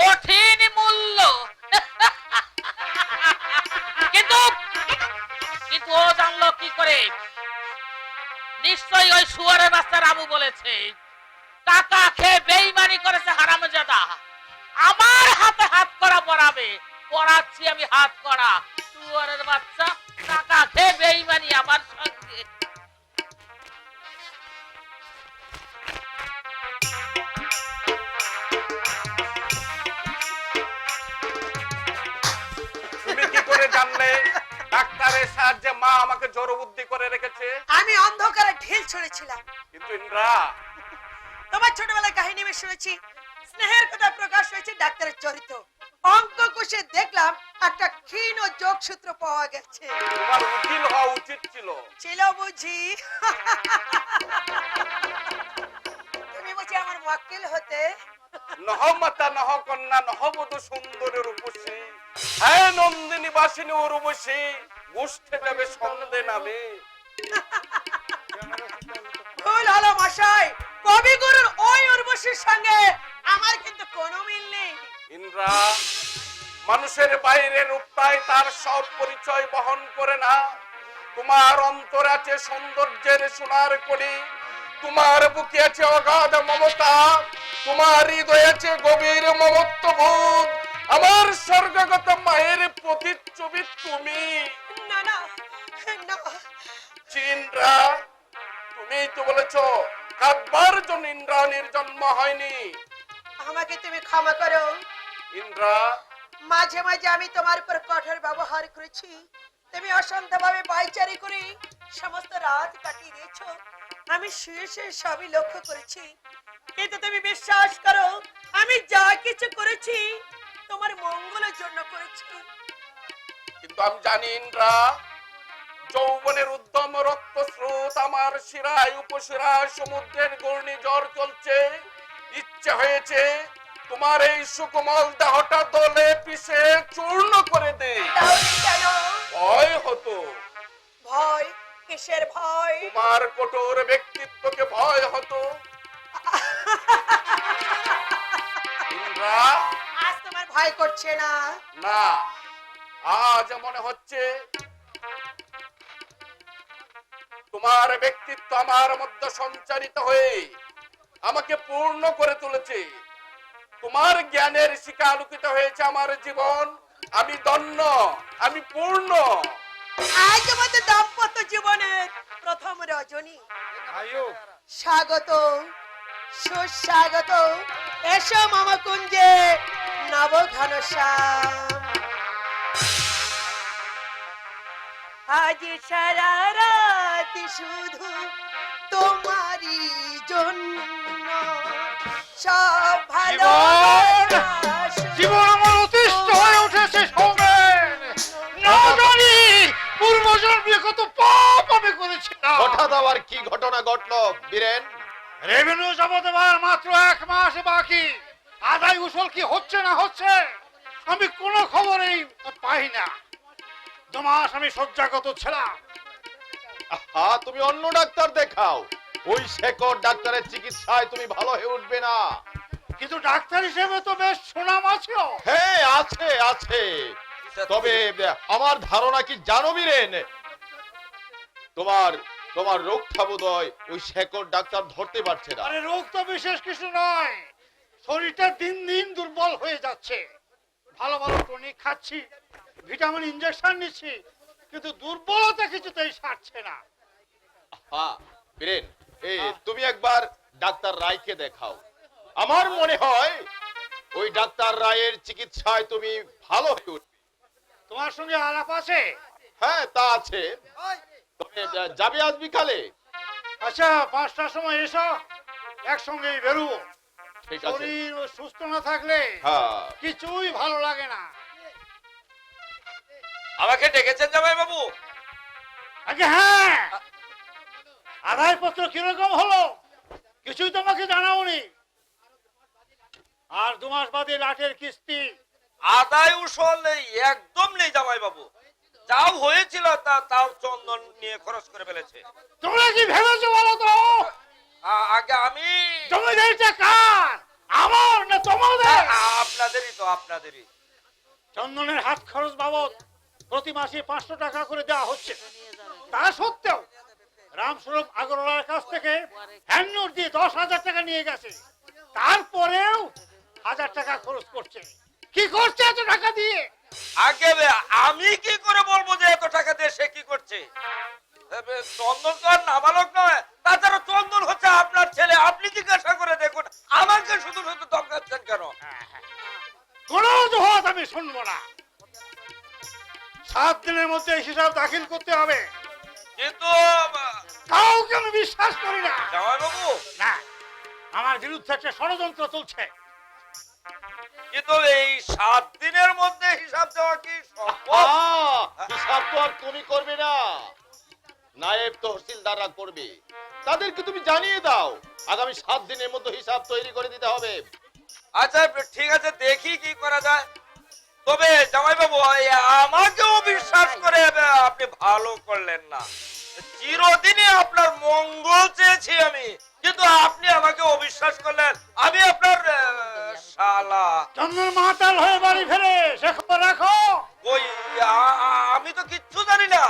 কঠিন মূল্য? কিন্তু কিন্তু ও জানলো কি করে? নিশ্চয়ই ওই শুয়ারের বাচ্চা রামু বলেছে টাকা খেয়ে বেইমানি করেছে হারামজাদা। আমার হাতে হাত করা পড়াবে, পড়াচ্ছি আমি হাত করা। শুয়ারের বাচ্চা টাকা খেয়ে বেইমানি আমার সঙ্গে। তুমি কি করে জানলে ডাক্তারের সাহায্যে মা আমাকে জড়বুদ্ধি করে রেখেছে? আমি অন্ধকারে ঢিল ছুঁড়েছিলাম। কিন্তু ইন্দ্রা, তোমার ছোটবেলার কাহিনী আমি শুনেছি, স্নেহের কথা প্রকাশ হয়েছে ডাক্তারের চরিত্র। অঙ্ক কষে দেখলাম একটা ক্ষীণ যোগসূত্র পাওয়া গেছে। তোমার উকিল হওয়া উচিত ছিল। ছিল বুঝি? তুমি বুঝি আমার ওয়াকিল হতে? নহ মাতা নহ কন্যা নহবধূ সুন্দরী রূপসী, হ্যাঁ নন্দিনী বাসিনী উর্বশী, গোষ্ঠে যাবে সন্দেহ নামে। ভুল হলো মশাই, কবিগুরুর ওই উর্বশীর সঙ্গে আমার কিন্তু কোনো মিল নেই। ইন্দ্রা, মানুষের বাইরে রূপটাই তার সব পরিচয় বহন করে না। তোমার অন্তরে আছে সৌন্দর্যের সোনার কড়ি, তোমার বুকে আছে অগাধ মমতা, তোমার হৃদয়ে আছে গভীর মমত্ববোধ। আমার স্বর্গগত মায়ের প্রতিচ্ছবি তুমি। না না না, ইন্দ্রা, তুমি তো বলেছো কাঁদবার জন্য ইন্দ্রাণীর জন্ম হয়নি। আমাকে তুমি ক্ষমা করো। ইন্দ্রা, মাঝে মাঝে আমি তোমার উপর কঠোর ব্যবহার করেছি, তুমি অসন্তভাবে পায়চারি করে সমস্ত রাত কাটিয়ে দিয়েছো। আমি শুয়ে শুয়ে সবই লক্ষ্য করেছি, কিন্তু তুমি বিশ্বাস করো আমি যা কিছু করেছি তোমার মঙ্গলের জন্য করেছি। কিন্তু আমি জানি ইন্দ্রা, যৌবনের উদ্যম রক্ত স্রোত আমার শিরায় উপশিরায় সমুদ্রের ঘূর্ণিঝড় চলছে। ইচ্ছে হয়েছে তোমার এই সুকোমল দেহটা দলে পিষে চূর্ণ করে দে। তাহলে কেন? ভয় হতো। ভয়? কিসের ভয়? তোমার কঠোর ব্যক্তিত্বকে ভয় হতো। ইন্দ্রা, আজ তোমার ভয় করছে না? না, আজ মনে হচ্ছে তোমার ব্যক্তিত্ব আমার মধ্যে সঞ্চারিত হয়ে আমাকে পূর্ণ করে তুলেছে। তোমার জ্ঞানের শিখা আলোকিত হয়েছে আমার জীবন। আমি ধন্য, আমি পূর্ণ। আজ আমাদের দাম্পত্য জীবনের প্রথম রজনী। স্বাগত, সুস্বাগত। এসো মামা কুঞ্জে নবঘনশ্যাম। আজ সারা রাত শুধু তোমারই জন্য, সব ভালো জীবন আমার অতিষ্ঠ হয়ে উঠেছে সৌমেন। না জানি পূর্বজন্মে কত পাপ আমি করেছিলাম। হঠাৎ আবার কি ঘটনা ঘটলো বীরেন? রেভিনিউ জমা দেওয়ার মাত্র 1 মাস বাকি, আদায় উসুল কি হচ্ছে না হচ্ছে আমি কোনো খবরই পাই না। 2 মাস আমি শয্যাগত ছিলাম। তুমি অন্য ডাক্তার দেখাও, ওই শেকড় ডাক্তারের চিকিৎসায় তুমি ভালো হয়ে উঠবে না। কিন্তু ডাক্তার হিসেবে তো বেশ সুনাম আছে। হ্যাঁ আছে আছে, তবে আমার ধারণা কি জানো বীরেন, তোমার তোমার রোগটা বোধহয় ওই শেকড় ডাক্তার ধরতে পারছে না। আরে রোগ তো বিশেষ কিছু নয়, শরীরটা দিন দিন দুর্বল হয়ে যাচ্ছে। ভালো ভালো টনিক খাচ্ছি, ভিটামিন ইনজেকশন নিচ্ছি, কিন্তু দুর্বলতা কিছুতেই সারছে না। হ্যাঁ বীরেন, তুমি একবার ডাক্তার রায়কে দেখাও। আমার মনে হয় ওই ডাক্তার রায়ের চিকিৎসায় তুমি ভালো হয়ে উঠবে। তোমার সঙ্গে আলাপ আছে? হ্যাঁ তা আছে, তবে যাবে আজ বিকালে? আচ্ছা 5টার সময় এসো, একসঙ্গেই বেরোবো। ঠিক আছে। শরীর সুস্থ না থাকলে হ্যাঁ কিছুই ভালো লাগে না। আমাকে ডেকেছেন জামাই বাবু? আগে হ্যাঁ, আদায়পত্র কিরকম হলো কিছুই তোমাকে জানাওনি। আর 2 মাস বাদে লাটের কিস্তি। আদায় উসল একদম নেই জামাই বাবু, যাও হয়েছিল তাও চন্দন নিয়ে খরচ করে ফেলেছে। তোমরা কি ভেবেছো বলো তো? আগে আমি জমিদারিটা কার, আমার না তোমাদের? আপনাদেরই তো, আপনাদেরই। চন্দনের হাত খরচ বাবদ প্রতি মাসে 500 টাকা করে দেওয়া হচ্ছে। তা সত্ত্বেও রামস্বরূপ আগরওয়ালার কাছ থেকে হ্যান্ড নোট দিয়ে 10,000 টাকা নিয়ে গেছে। তারপরেও 1000 টাকা খরচ করছে। কি করছে এত টাকা দিয়ে? আগে আমি কি করে বলবো যে এত টাকা দিয়ে সে কি করছে? চন্দন তো আর নাবালক নয়, তাছাড়া চন্দন হচ্ছে আপনার ছেলে। আপনি জিজ্ঞাসা করে দেখুন, আমাকে শুধু শুধু ধমকাচ্ছেন কেন? কোনো অজুহাত আমি শুনবো না। 7 দিনের মধ্যে হিসাব দাখিল করতে হবে। কিন্তু কাউকে আমি বিশ্বাস করি না। জামাই বাবু, না, আমার বিরুদ্ধে একটা ষড়যন্ত্র চলছে। কিন্তু এই 7 দিনের মধ্যে হিসাব দেওয়া কি সম্ভব? হিসাব তো আর তুমি করবে না, নায়েব তহসিলদাররা করবে। তাদেরকে তুমি জানিয়ে দাও আগামী 7 দিনের মধ্যে হিসাব তৈরি করে দিতে হবে। আচ্ছা ঠিক আছে, দেখি কি করা যায়। তবে জামাই বাবু, আমাকেও বিশ্বাস করে আপনি ভালো করলেন না। চিরদিনই আপনার মঙ্গল চেয়েছি আমি, কিন্তু আপনি আমাকে অবিশ্বাস করলেন। আমি আপনার শালা। চন্দন মাতাল হয়ে বাড়ি ফেরে, সে খবর রাখো। ওই আমি তো কিচ্ছু জানি না।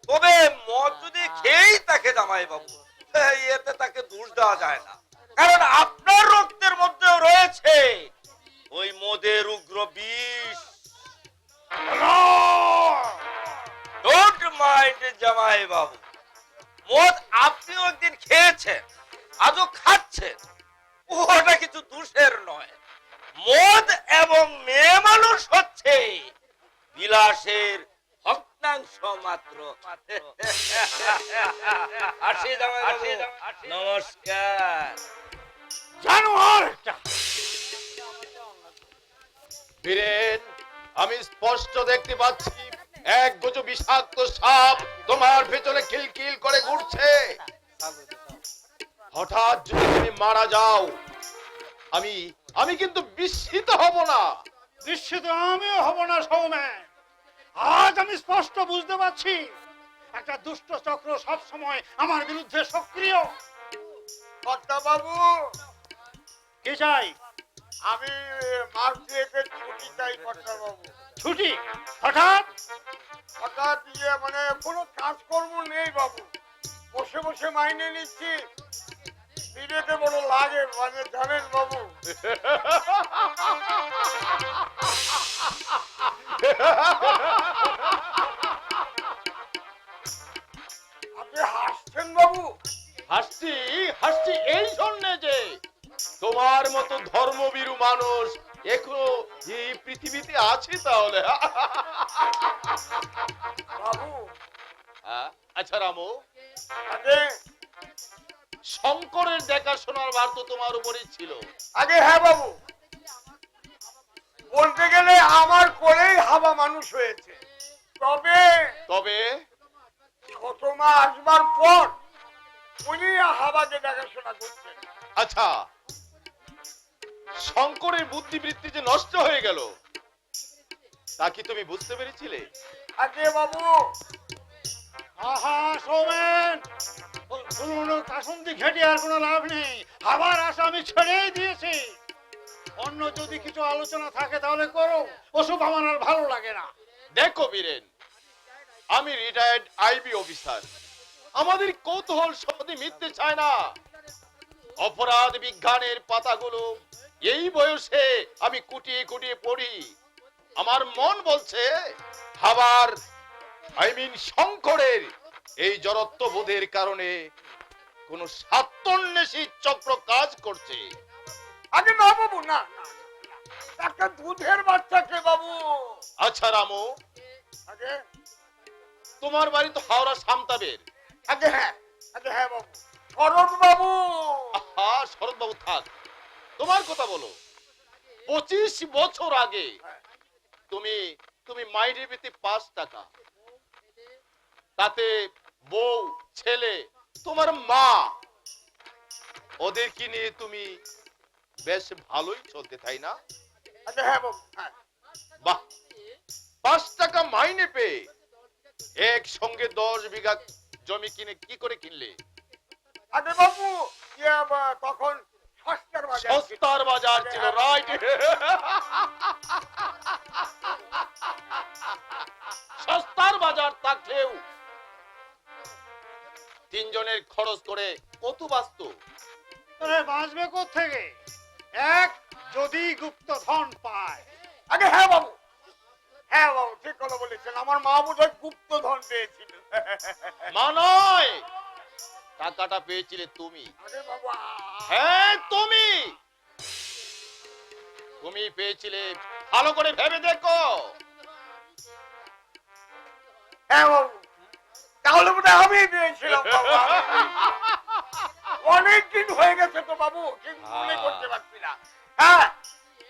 তবে মদ যদি খেয়েই তাকে জামাই বাবু, এতে তাকে দোষ দেওয়া যায় না, কারণ আপনার রক্তের মধ্যেও রয়েছে ওই মদের উগ্র বিষ। ডোন্ট মাইন্ড জামাই বাবু, মদ আপনিও একদিন খেয়েছেন, আজও খাচ্ছেন, ওটা কিছু দোষের নয়। মদ এবং মেয়ে মানুষ হচ্ছে বিলাসের ভগ্নাংশ মাত্র। আসি জামাই বাবু, নমস্কার। জানোয়ার একটা। বীরেন, আমি স্পষ্ট দেখতে পাচ্ছি এক গজ বিষাক্ত সাপ তোমার ভেতরে কিলকিল করে ঘুরছে। হঠাৎ যদি তুমি মারা যাও, আমি কিন্তু বিস্মিত হব না। নিশ্চিত আমিও হব না সৌমেন। আজ আমি স্পষ্ট বুঝতে পারছি একটা দুষ্ট চক্র সব সময় আমার বিরুদ্ধে সক্রিয়। কর্তা বাবু, কি চাই? আমি মাস দিয়েকে ছুটি চাই কর্তা বাবু। ছুটি? হঠাৎ? হঠাৎ মানে কোনো কাজকর্ম নেই বাবু, বসে বসে মাইনে নিচ্ছি, বিদেতে বড় লাগে মানে জানেন বাবু। আপনি হাসছেন বাবু? হাসছি হাসছি এই জন্যে যে তোমার মতো ধর্মভীরু মানুষ এখনো এই পৃথিবীতে আছে। তাহলে বাবু, আচ্ছা রামু, আগে শঙ্করের দেখাশোনার ভার তো তোমার উপরেই ছিল। আগে হ্যাঁ বাবু, বলতে গেলে আমার করেই হাবা মানুষ হয়েছে। তবে তবে 6 মাস আসবার পর উনি হাবাকে দেখাশোনা করছেন। আচ্ছা, শঙ্করের বুদ্ধিবৃত্তি যে নষ্ট হয়ে গেল তা কি তুমি বুঝতে পেরেছিলে? আগে বাবু, আহা সৌমেন, পুরনো কাসন্দি ঘেটে আর কোনো লাভ নেই। আবার আশা আমি ছেড়েই দিয়েছি। অন্য যদি কিছু আলোচনা থাকে তাহলে করো, ওসব আমার আর ভালো লাগে না। দেখো বীরেন, আমি রিটায়ার্ড আইবি অফিসার। আমাদের কৌতূহল সত্যি মিথ্যে চায় না। অপরাধ বিজ্ঞানের পাতাগুলো এই বয়সে আমি কুটিয়ে কুটিয়ে পড়ি। আমার মন বলছে হাবার শঙ্করের এই জড়ত্ববোধের কারণে কোন স্বার্থন্বেষী চক্র কাজ করছে। আগে না বাবু, না না, একটা দুধের বাচ্চাকে বাবু। আচ্ছা রামু, আগে তোমার বাড়ি তো হাওড়া সামতাবের। আগে হ্যাঁ, আগে হ্যাঁ বাবু। শরৎ বাবু, আহা শরৎ বাবু থাক, তোমার কথা বলো। 25 বছর আগে তুমি মাইনের ভিত্তি 5 টাকা, তাতে বউ, ছেলে, তোমার মা, ওদেরকে নিয়ে তুমি বেশ ভালোই চলতে, তাই না? আচ্ছা হ্যাঁ বাবু, হ্যাঁ। বাহ, 5 টাকা মাইনে পেয়ে একসঙ্গে 10 বিঘা জমি কিনে কি করে কিনলে? আরে বাবু, তখন সস্তার বাজার ছিল। সস্তার বাজার ছিল, রাইট? সস্তার বাজার থাকলেও 3 জনের খরচ করে কত বাঁচত? আরে বাঁচবে কোত্থেকে? এক, যদি গুপ্তধন পায়। আগে হ্যাঁ বাবু, হ্যাঁ বাবু, ঠিক কথা বলেছেন। আমার মা বোধহয় গুপ্তধন পেয়েছিল। মা নয়, টাকাটা পেয়েছিলে তুমি। আরে বাবু, হ্যাঁ, তুমি পেয়েছিলে। ভালো করে ভেবে দেখো। হ্যাঁ বাবু, তাহলে বোধ হয় আমি পেয়েছিলাম বাবু। অনেকদিন হয়ে গেছে তো বাবু, ঠিক মনে করতে পারছি না। হ্যাঁ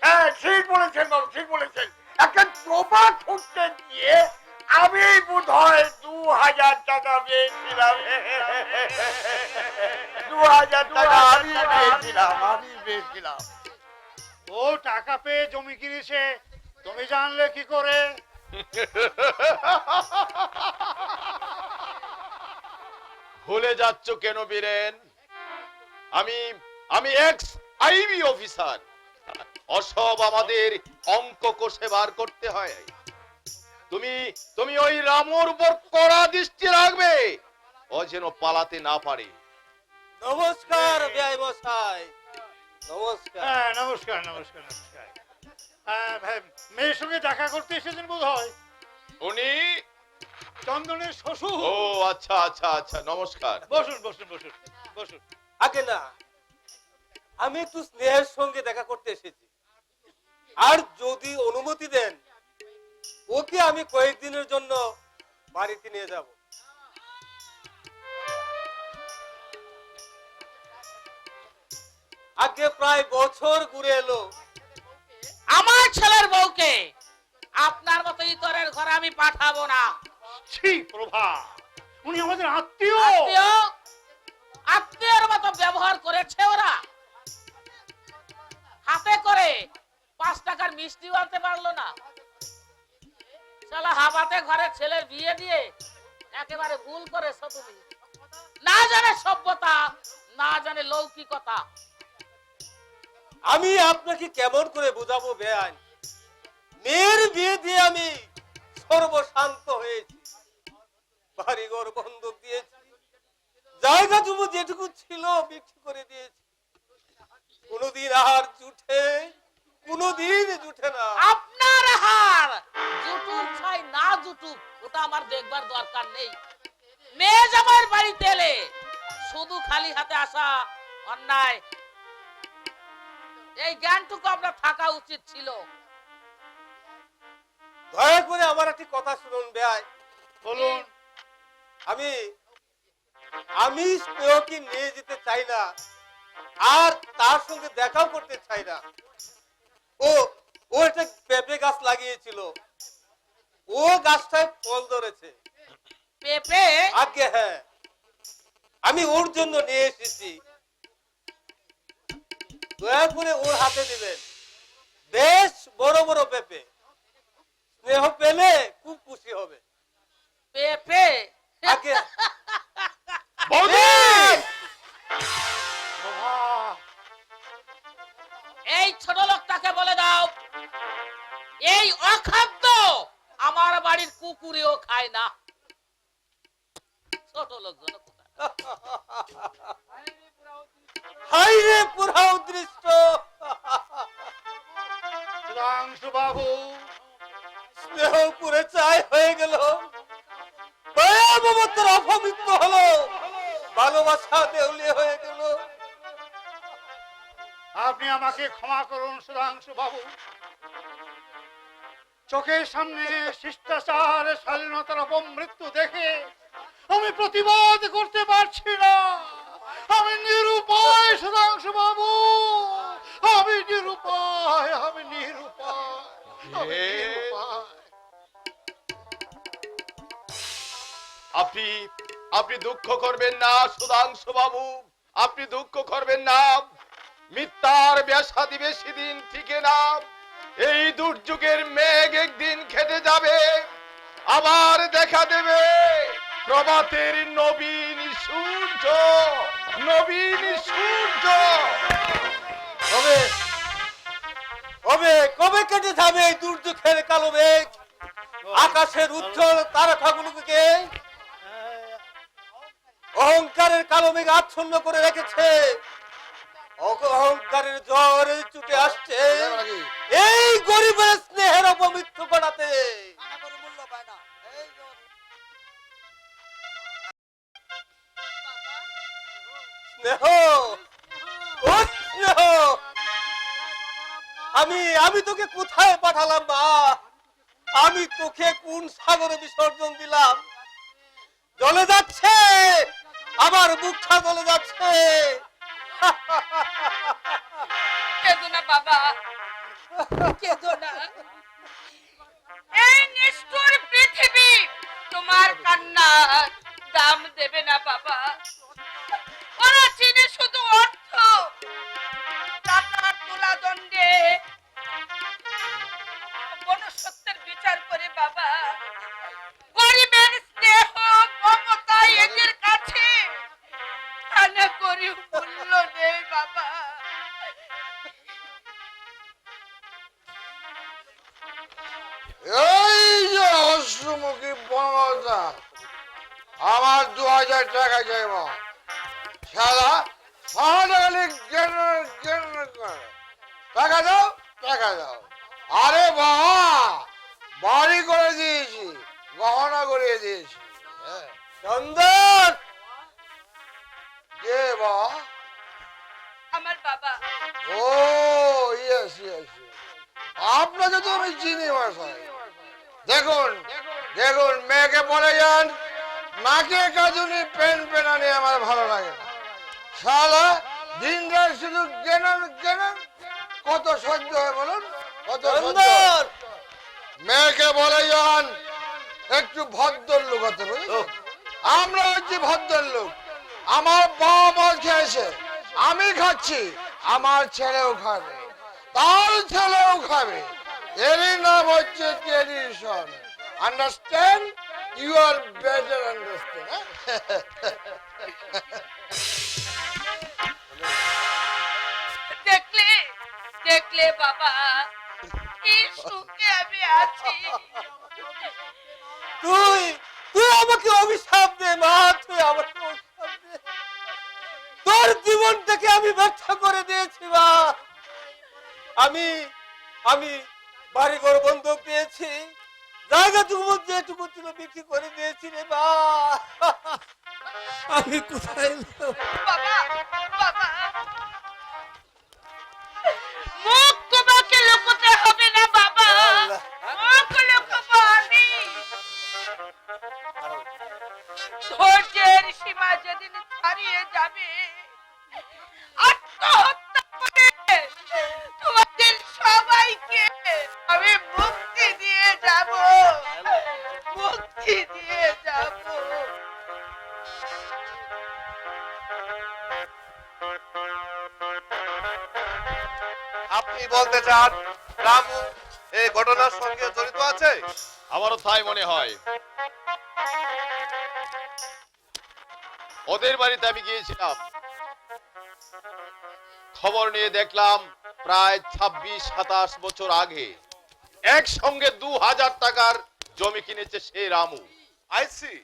হ্যাঁ, ঠিক বলেছেন বাবু, ঠিক বলেছেন। একটা টোপা ছুটতে গিয়ে আমি বোধ হয় 2000 টাকা পেয়েছিলাম। 2000 টাকা আমি পেয়েছিলাম। ও টাকা পেয়ে জমি কিনেছে, তুমি জানলে কি করে? ভুলে যাচ্ছ কেন বীরেন? আমি এক্স আইবি অফিসার। অসব আমাদের অঙ্ক কষে বার করতে হয়। তুমি ওই রামুর উপর কড়া দৃষ্টি রাখবে, ও যেন পালাতে না পারে। নমস্কার বেআই মশাই, নমস্কার। হ্যাঁ, নমস্কার নমস্কার নমস্কার। ভাই, মেয়ের সঙ্গে দেখা করতে এসেছেন বোধ হয়। উনি? চন্দনের শ্বশুর। ও আচ্ছা আচ্ছা আচ্ছা, নমস্কার। বসুন বসুন বসুন বসুন। আগে না, আমি একটু স্নেহের সঙ্গে দেখা করতে এসেছি। আর যদি অনুমতি দেন, ওকে আমি কয়েকদিনের জন্য বাড়িতে নিয়ে যাব। আগে প্রায় বছর ঘুরে এলো। আমার ছেলের বউকে আপনার মতো ইতরের ঘরে আমি পাঠাবো না। ছি প্রভা, উনি আমাদের আত্মীয়। আত্মীয়ের মতো ব্যবহার করেছে ওরা। হাতে করে 5 টাকার মিষ্টিও আনতে পারলো না। শালা হাবাতে ঘরে ছেলের বিয়ে দিয়ে একেবারে ভুল করেছো তুমি। না জানে সভ্যতা, না জানে লৌকিকতা। আমি আপনাকে কেমন করে বোঝাবো বেআইন? মেয়ের বিয়ে দিয়ে আমি সর্বশান্ত হয়েছি, বাড়িঘর বন্ধক দিয়েছি, জায়গা জমি যেটুকু ছিল বিক্রি করে দিয়েছি। কোনোদিন আর কোনোদিন জুটে না। আপনার হার জুটুক চাই না জুটুক, ওটা আমার দেখবার দরকার নেই। মেয়ে জামাইয়ের বাড়িতে এলে শুধু খালি হাতে আসা অন্যায়। এই জ্ঞানটুকু আপনার থাকা উচিত ছিল। দয়া করে আমার একটি কথা শুনুন বেআই। বলুন। আমি স্নেহকে নিয়ে যেতে চাই না, আর তার সঙ্গে দেখাও করতে চাই না। ও একটা পেঁপে গাছ লাগিয়েছিল, ও গাছটায় ফল ধরেছে। পেঁপে? আগে হ্যাঁ, আমি ওর জন্য নিয়ে এসেছি। দয়া করে ওর হাতে দিবেন, বেশ বড় বড় পেঁপে। স্নেহ পেলে খুব খুশি হবে। পেঁপে? আগে এই ছোট লোকটাকে বলে দাও, এই অখাদ্য আমার বাড়ির কুকুরেও খায় না। ছোট লোকজন হাই রে পুরা উদৃষ্ট। সুধাংশু বাবু, স্নেহ পুরে চাই হয়ে গেল, মমতার অপবিত্র হলো, ভালোবাসা দেউলিয়া হয়ে গেল। আপনি আমাকে ক্ষমা করুন সুধাংশু বাবু। চোখের সামনে শিষ্টাচার স্বাধীনতার অপমৃত্যু দেখে আমি প্রতিবাদ করতে পারছি না। আমি নিরুপায় সুধাংশু বাবু, আমি নিরুপায়, আমি নিরুপায়, আমি নিরুপায়। আপনি আপনি দুঃখ করবেন না সুধাংশু বাবু, আপনি দুঃখ করবেন না। মিথ্যার ব্যাসা দিবে সেদিন টিকে না। এই দুর্যোগের মেঘ একদিন খেটে যাবে, আবার দেখা দেবে প্রভাতের নবীন সূর্য, নবীন সূর্য। কবে কবে কবে কেটে যাবে এই দুর্যোগের কালো মেঘ? আকাশের উজ্জ্বল তারকাগুলোকে অহংকারের কালো মেঘ আচ্ছন্ন করে রেখেছে। অহংকারের জ্বরে ছুটে আসছে এই গরিবের স্নেহের অপমৃত্যু করাতে। স্নেহ, ও স্নেহ, আমি তোকে কোথায় পাঠালাম মা? আমি তোকে কোন সাগরে বিসর্জন দিলাম? জ্বলে যাচ্ছে, আমার মুখটা জ্বলে যাচ্ছে। কেঁদো না বাবা, কেঁদো না। এই নিষ্ঠুর পৃথিবী তোমার কান্নার দাম দেবে না বাবা। ওরা চিনে শুধু অর্থ, টাকার তোলা দণ্ডে মনুষ্যত্বের বিচার করে বাবা। গরিবের স্নেহ মমতা এদের কাছে কানে করি মূল্য নেই বাবা। এই যে অশ্বমুখী বনলতা, আমার 2000 টাকা চাইব। শালা সাহায্য করে টাকা দাও, টাকা দাও। আরে বাবা, বাড়ি করে দিয়েছি, গহনা করিয়ে দিয়েছি। হ্যাঁ। চন্দন, কে বাবা? আমার বাবা। ও ইয়েস ইয়েস, আপনাকে তো আমি চিনি মশাই। দেখুন দেখুন, মেয়েকে বলে যান নাকে কাজুনি পেন পেনানি আমার ভালো লাগে না। শালা দিন রাত শুধু জ্ঞান জ্ঞান, কত সহ্য হয় বলুন, কত সহ্য হয়? চন্দন, মেয়েকে বলে যান একটু ভদ্রলোক হতে, বুঝলেন? আমরা হচ্ছি ভদ্রলোক। আমার বাবা মদ খেয়েছে, আমি খাচ্ছি, আমার ছেলেও খাবে, তার ছেলেও খাবে। এরই নাম হচ্ছে tradition. Understand? You are better understand. দেখলে দেখলে বাবা, কি সুখে আমি আছি। তুই তুই আমাকে অভিশাপ দে মা, তুই আমাকে অভিশাপ দে। তোর জীবনটাকে আমি ব্যর্থ করে দিয়েছি মা। আমি বাড়িঘর বন্ধক পেয়েছি, জায়গাটুকু যেটুকু ছিল বিক্রি করে দিয়েছি রে মা। আমি কোথায় বাবা বাবা, মুখ তোমাকে লুকোতে হবে না বাবা, মুখ লুকোবো আমি। ধৈর্যের সীমা যেদিন ছাড়িয়ে যাবে, আত্মহত্যা করে তোমাদের সবাইকে আমি মুক্তি দিয়ে যাব, মুক্তি দিয়ে যাব। আপনি বলতে চান রামু এই ঘটনার সঙ্গে জড়িত আছে? আমারও তাই মনে হয়। ওদের বাড়িতে আমি গিয়েছিলাম, খবর নিয়ে দেখলাম প্রায় 26-27 বছর আগে একসঙ্গে 2000 টাকার জমি কিনেছে সেই রামু। I C.